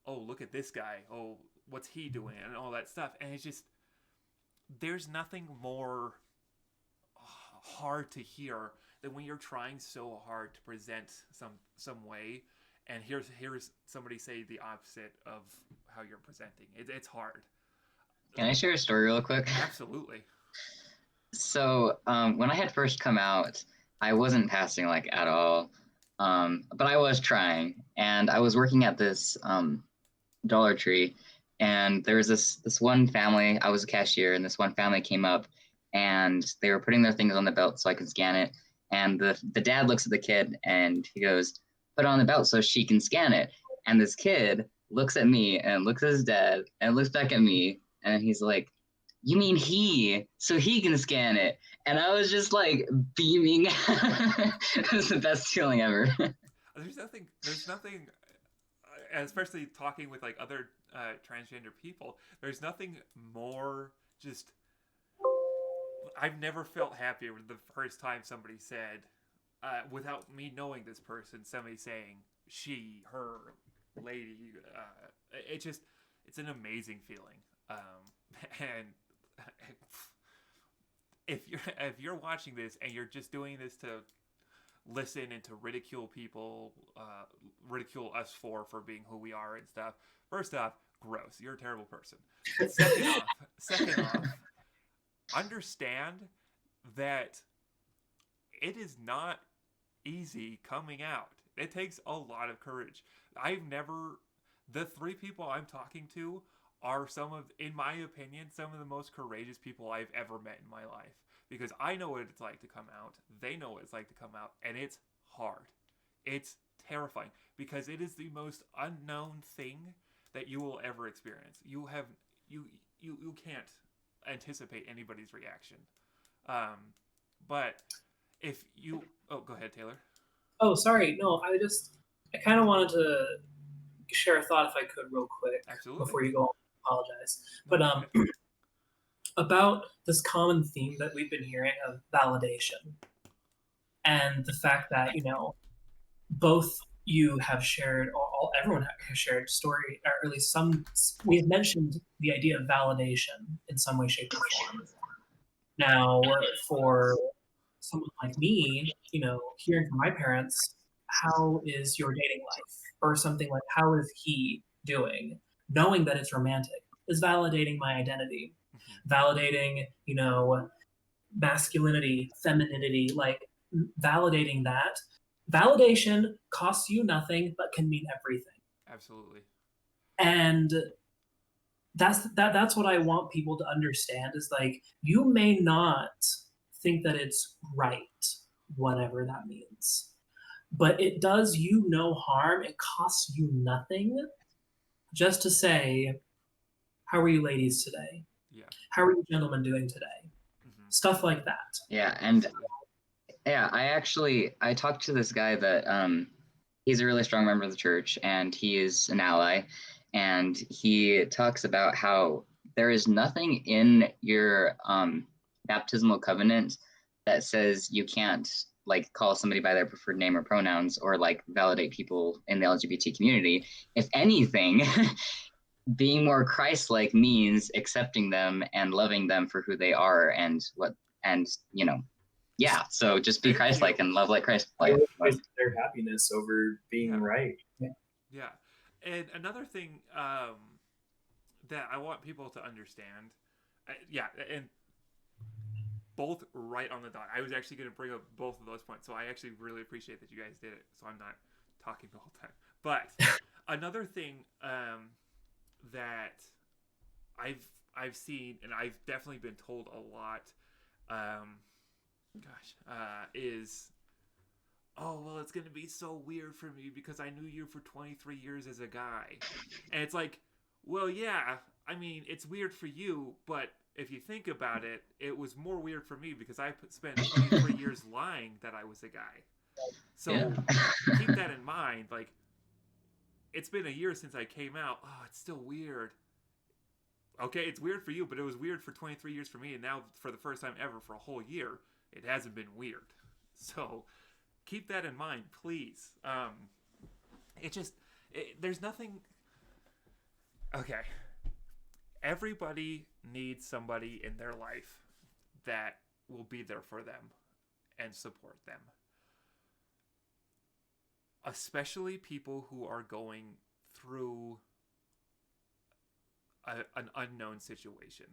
"Oh, look at this guy. Oh, what's he doing?" and all that stuff. And it's just, there's nothing more hard to hear than when you're trying so hard to present some way, and here's somebody say the opposite of how you're presenting. It's hard. Can I share a story real quick? Absolutely. So when I had first come out, I wasn't passing like at all, but I was trying, and I was working at this Dollar Tree, and there was this one family. I was a cashier, and this one family came up, and they were putting their things on the belt so I could scan it. And the dad looks at the kid, and he goes, "Put it on the belt so she can scan it." And this kid looks at me and looks at his dad and looks back at me, and he's like, "You mean he, so he can scan it?" And I was just like beaming. It was the best feeling ever. There's nothing, especially talking with like other transgender people. There's nothing more just. I've never felt happier the first time somebody said, without me knowing this person, somebody saying she, her, lady. It just, it's an amazing feeling. And if you're watching this and you're just doing this to listen and to ridicule people, ridicule us for being who we are and stuff. First off, gross. You're a terrible person. Second off, understand that it is not easy coming out. It takes a lot of courage. The three people I'm talking to are in my opinion, some of the most courageous people I've ever met in my life. Because I know what it's like to come out. They know what it's like to come out. And it's hard. It's terrifying. Because it is the most unknown thing that you will ever experience. You can't anticipate anybody's reaction. But if you... Oh, go ahead, Taylor. Oh, sorry. No, I kind of wanted to share a thought if I could real quick. Absolutely. Before you go on. Apologize. But about this common theme that we've been hearing of validation and the fact that, both you have shared, or everyone has shared story, or at least we have mentioned the idea of validation in some way, shape, or form. Now, for someone like me, hearing from my parents, how is your dating life? Or something like, how is he doing? Knowing that it's romantic is validating my identity, validating, masculinity, femininity, like validating that. Validation costs you nothing, but can mean everything. Absolutely. And that's what I want people to understand is like, you may not think that it's right, whatever that means, but it does you no harm. It costs you nothing just to say, how are you ladies today? Yeah. How are you gentlemen doing today? Stuff like that. Yeah, and I talked to this guy that he's a really strong member of the church, and he is an ally, and he talks about how there is nothing in your baptismal covenant that says you can't like call somebody by their preferred name or pronouns or like validate people in the LGBT community. If anything, being more Christ-like means accepting them and loving them for who they are yeah. So just be Christ-like and love like Christ-like. Their happiness over being right. Yeah. And another thing that I want people to understand, and both right on the dot. I was actually going to bring up both of those points, so I actually really appreciate that you guys did it, so I'm not talking the whole time. But another thing that I've seen, and I've definitely been told a lot, is, oh, well, it's going to be so weird for me because I knew you for 23 years as a guy. And it's like, well, yeah, I mean, it's weird for you, but if you think about it, it was more weird for me because I spent 23 years lying that I was a guy. So keep that in mind. Like, it's been a year since I came out. Oh, it's still weird. Okay, it's weird for you, but it was weird for 23 years for me, and now for the first time ever for a whole year, it hasn't been weird. So keep that in mind, please. There's nothing... Okay. Everybody needs somebody in their life that will be there for them and support them. Especially people who are going through an unknown situation,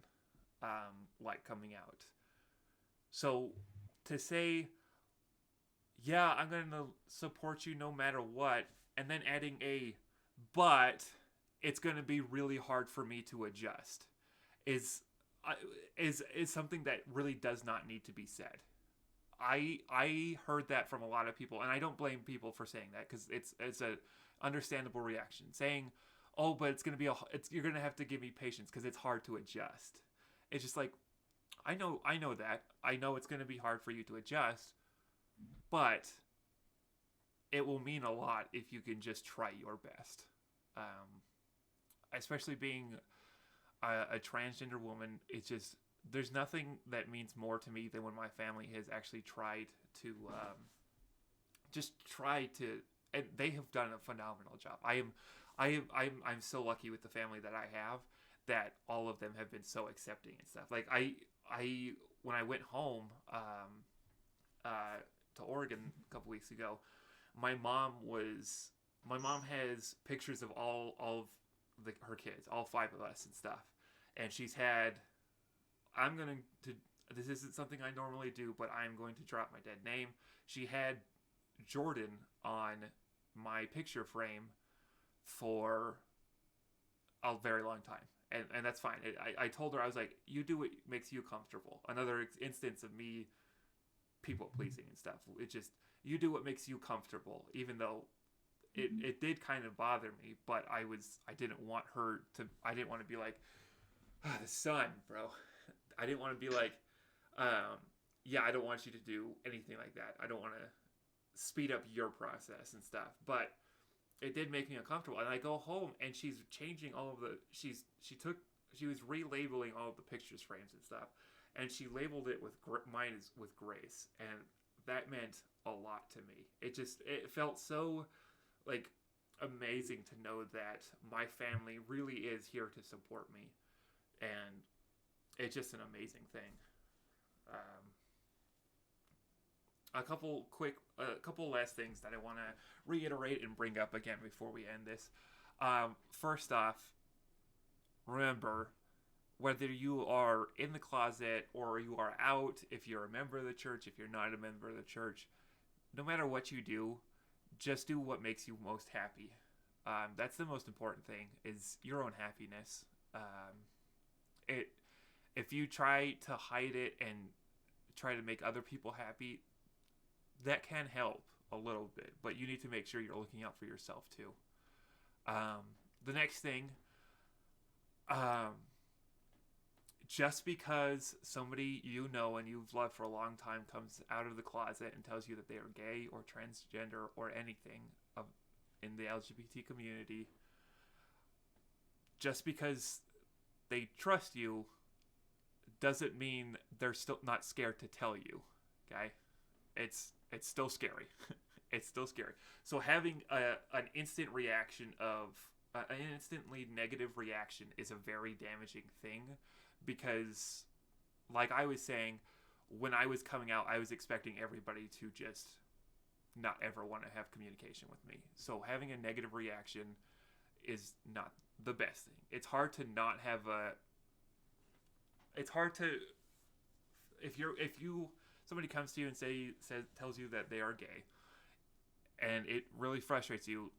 like coming out. So to say, yeah, I'm going to support you no matter what, and then adding but it's going to be really hard for me to adjust is is something that really does not need to be said. I heard that from a lot of people, and I don't blame people for saying that, because it's a understandable reaction. Saying, "Oh, but it's gonna be you're gonna have to give me patience because it's hard to adjust." It's just like, I know that. I know it's gonna be hard for you to adjust, but it will mean a lot if you can just try your best. Especially being a transgender woman, it's just, there's nothing that means more to me than when my family has actually tried to and they have done a phenomenal job. I'm so lucky with the family that I have, that all of them have been so accepting and stuff. Like I when I went home to Oregon a couple weeks ago, my mom has pictures of all of her kids, all 5 of us and stuff, and she's had, this isn't something I normally do, but I'm going to drop my dead name. She had Jordan on my picture frame for a very long time. And that's fine. I told her, I was like, you do what makes you comfortable. Another instance of me people pleasing and stuff. It just, you do what makes you comfortable, even though it did kind of bother me, but I didn't want to be like, the sun, bro. I didn't want to be like, yeah, I don't want you to do anything like that. I don't want to speed up your process and stuff. But it did make me uncomfortable. And I go home and she's changing all of the, she was relabeling all of the pictures frames and stuff. And she labeled it with, mine is with Grace. And that meant a lot to me. It felt so like amazing to know that my family really is here to support me. And it's just an amazing thing. A couple last things that I want to reiterate and bring up again before we end this. First off, remember, whether you are in the closet or you are out, if you're a member of the church, if you're not a member of the church, no matter what you do, just do what makes you most happy. That's the most important thing, is your own happiness. If you try to hide it and try to make other people happy, that can help a little bit, but you need to make sure you're looking out for yourself too. The next thing, just because somebody you know and you've loved for a long time comes out of the closet and tells you that they are gay or transgender or anything in the LGBT community, just because they trust you doesn't mean they're still not scared to tell you. Okay, it's still scary. It's still scary. So having an instant reaction of an instantly negative reaction is a very damaging thing, because, like I was saying, when I was coming out, I was expecting everybody to just not ever want to have communication with me. So having a negative reaction is not the best thing. It's hard to not have it's hard to, if somebody comes to you and tells you that they are gay, and it really frustrates you,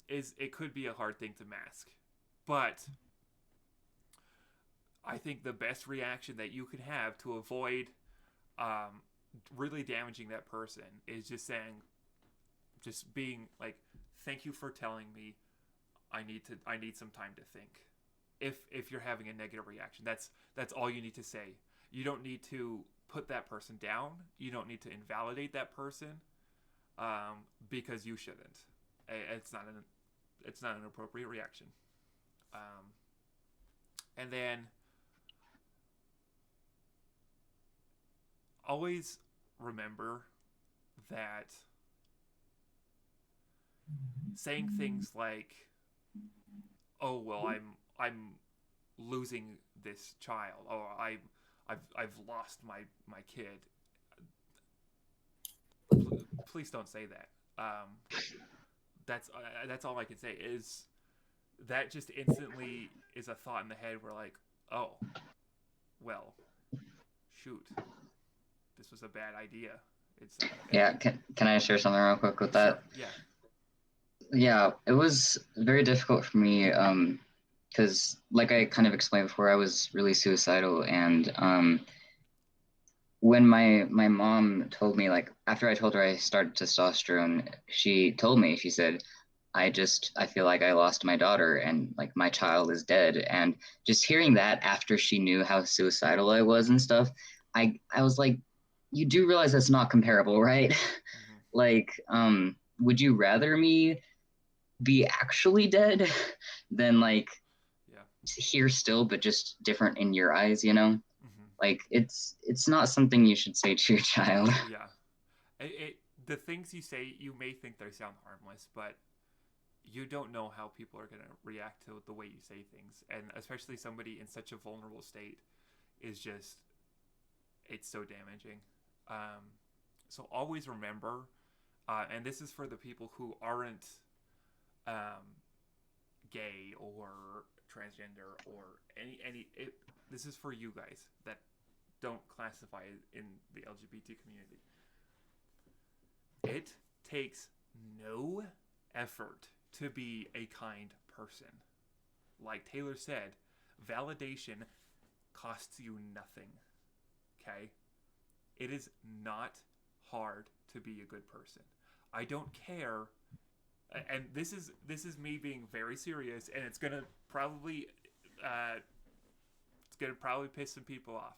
it could be a hard thing to mask. But I think the best reaction that you can have to avoid really damaging that person is just being like, thank you for telling me. I need some time to think. If you're having a negative reaction, that's all you need to say. You don't need to put that person down. You don't need to invalidate that person, because you shouldn't. It's not an appropriate reaction. And then always remember that saying things like, "Oh well, I'm losing this child," or I've lost my kid. Please don't say that. That's all I can say, is that just instantly is a thought in the head where like, oh, well, shoot, this was a bad idea. It's Yeah, can I share something real quick with sure, that? yeah, Yeah, it was very difficult for me because, like I kind of explained before, I was really suicidal, and when my mom told me, like, after I told her I started testosterone, she told me, she said, I feel like I lost my daughter and like my child is dead. And just hearing that after she knew how suicidal I was and stuff, I was like, you do realize that's not comparable, right? mm-hmm. Like, would you rather me be actually dead than like Yeah, here still, but just different in your eyes, you know? mm-hmm. Like it's not something you should say to your child. Yeah. The things you say, you may think they sound harmless, but you don't know how people are going to react to the way you say things, and especially somebody in such a vulnerable state is just, it's so damaging. Um, so always remember, and this is for the people who aren't um, gay or transgender or this is for you guys that don't classify in the LGBT community. It takes no effort to be a kind person. Like Taylor said, validation costs you nothing. Okay? It is not hard to be a good person. I don't care, and this is me being very serious, and it's gonna probably piss some people off.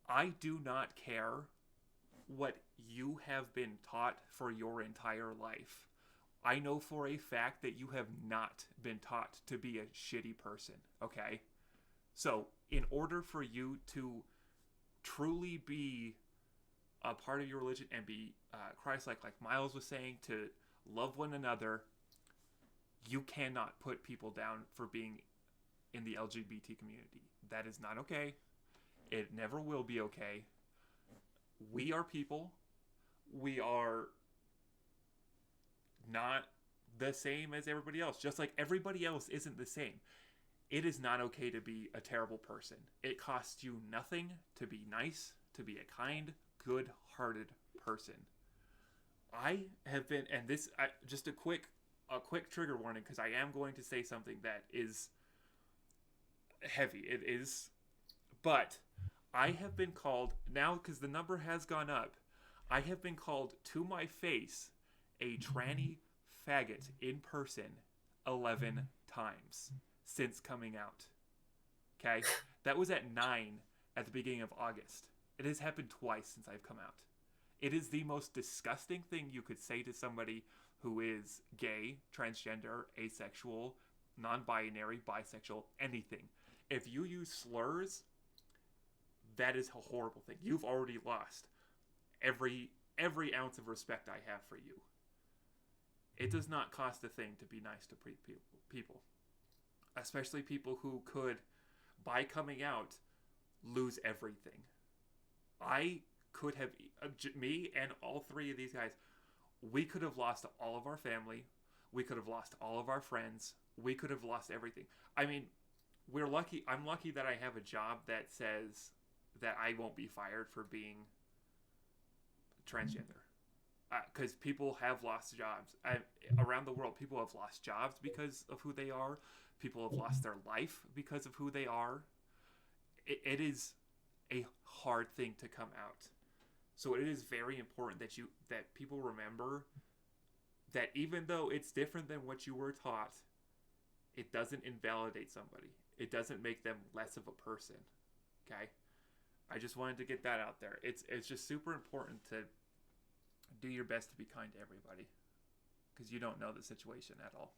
I do not care what you have been taught for your entire life. I know for a fact that you have not been taught to be a shitty person, okay? So, in order for you to truly be a part of your religion and be Christ-like, like Miles was saying, to love one another, you cannot put people down for being in the LGBT community. That is not okay. It never will be okay. We are people. We are not the same as everybody else. Just like everybody else isn't the same. It is not okay to be a terrible person. It costs you nothing to be nice, to be a kind, good-hearted person. I have been, and this just a quick trigger warning, because I am going to say something that is heavy. It is, but I have been called now, because the number has gone up. I have been called to my face a tranny faggot in person 11 times since coming out. Okay? That was at 9 at the beginning of August. It has happened twice since I've come out. It is the most disgusting thing you could say to somebody who is gay, transgender, asexual, non-binary, bisexual, anything. If you use slurs, that is a horrible thing. You've already lost every ounce of respect I have for you. It does not cost a thing to be nice to people, especially people who could, by coming out, lose everything. I could have, me and all three of these guys, we could have lost all of our family. We could have lost all of our friends. We could have lost everything. I mean, we're lucky. I'm lucky that I have a job that says that I won't be fired for being transgender. Because people have lost jobs. Around the world, people have lost jobs because of who they are. People have lost their life because of who they are. It is a hard thing to come out. So it is very important that people remember that even though it's different than what you were taught, it doesn't invalidate somebody. It doesn't make them less of a person. Okay? I just wanted to get that out there. It's just super important to do your best to be kind to everybody, because you don't know the situation at all.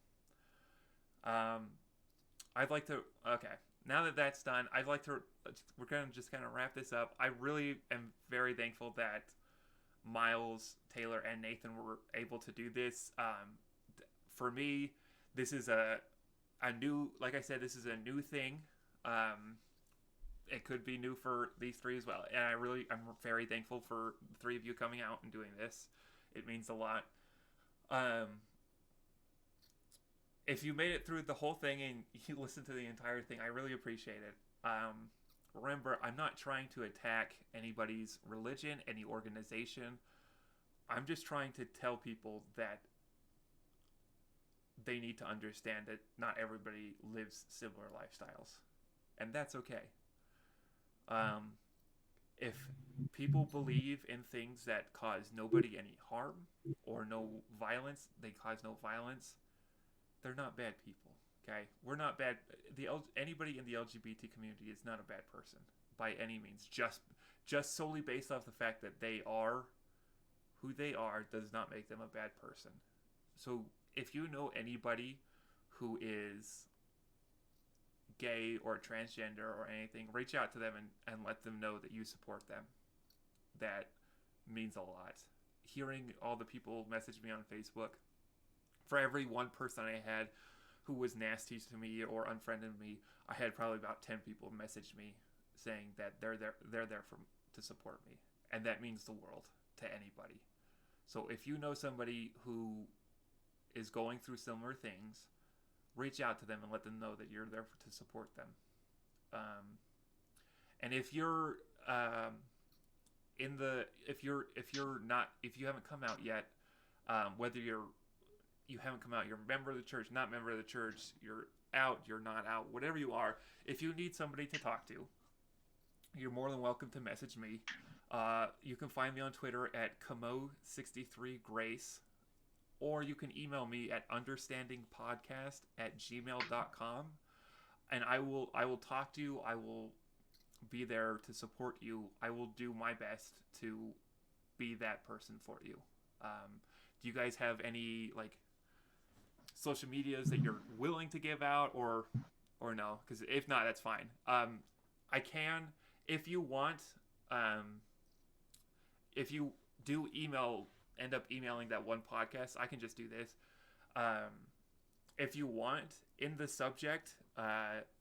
I'd like to, okay, now that that's done, we're going to just kind of wrap this up. I really am very thankful that Miles, Taylor, and Nathan were able to do this. For me, this is a new, like I said, this is a new thing. It could be new for these three as well. And I'm very thankful for the three of you coming out and doing this. It means a lot. if you made it through the whole thing and you listened to the entire thing, I really appreciate it. Remember, I'm not trying to attack anybody's religion, any organization. I'm just trying to tell people that they need to understand that not everybody lives similar lifestyles, and that's okay. Um, if people believe in things that cause nobody any harm or no violence, they cause no violence, they're not bad people. Okay, we're not bad. Anybody in the LGBT community is not a bad person by any means. Just solely based off the fact that they are who they are does not make them a bad person. So if you know anybody who is gay or transgender or anything, reach out to them and let them know that you support them. That means a lot. Hearing all the people message me on Facebook, for every one person I had who was nasty to me or unfriended me, I had probably about 10 people message me saying that they're there to support me, and that means the world to anybody. So if you know somebody who is going through similar things, reach out to them and let them know that you're there to support them. And if you're if you haven't come out yet, whether you haven't come out, you're a member of the church, not a member of the church, you're out, you're not out, whatever you are, if you need somebody to talk to, you're more than welcome to message me. You can find me on Twitter at Camo63Grace, or you can email me at understandingpodcast@gmail.com, and I will talk to you. I will be there to support you. I will do my best to be that person for you. Do you guys have any social medias that you're willing to give out, or no? Because if not, that's fine. I can, if you want. If you do end up emailing that one podcast, I can just do this. If you want, in the subject,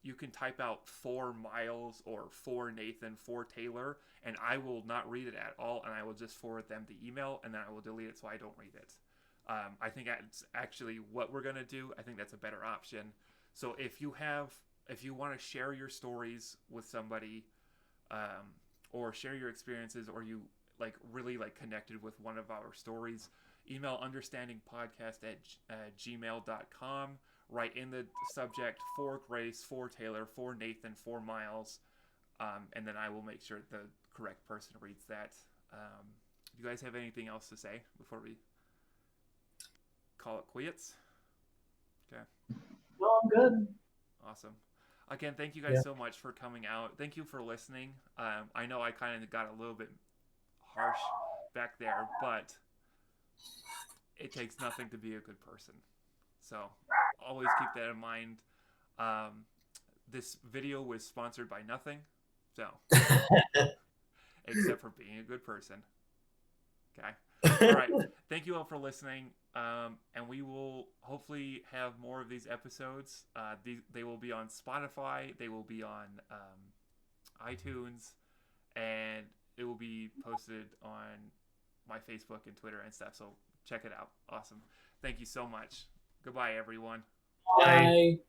you can type out 4 Miles or 4 Nathan, 4 Taylor, and I will not read it at all, and I will just forward them the email, and then I will delete it so I don't read it. I think that's actually what we're going to do. I think that's a better option. So if you want to share your stories with somebody, or share your experiences, or you really connected with one of our stories, email understandingpodcast@gmail.com. Write in the subject 4 Grace, 4 Taylor, 4 Nathan, 4 Miles, and then I will make sure the correct person reads that. Do you guys have anything else to say before we call it quits? Okay. No, I'm good. Awesome. Again, thank you guys so much for coming out. Thank you for listening. I know I kind of got a little bit harsh back there, but it takes nothing to be a good person. So always keep that in mind. This video was sponsored by nothing, so except for being a good person. Okay. All right. Thank you all for listening. And we will hopefully have more of these episodes. They will be on Spotify. They will be on iTunes, and it will be posted on my Facebook and Twitter and stuff. So check it out. Awesome. Thank you so much. Goodbye, everyone. Bye.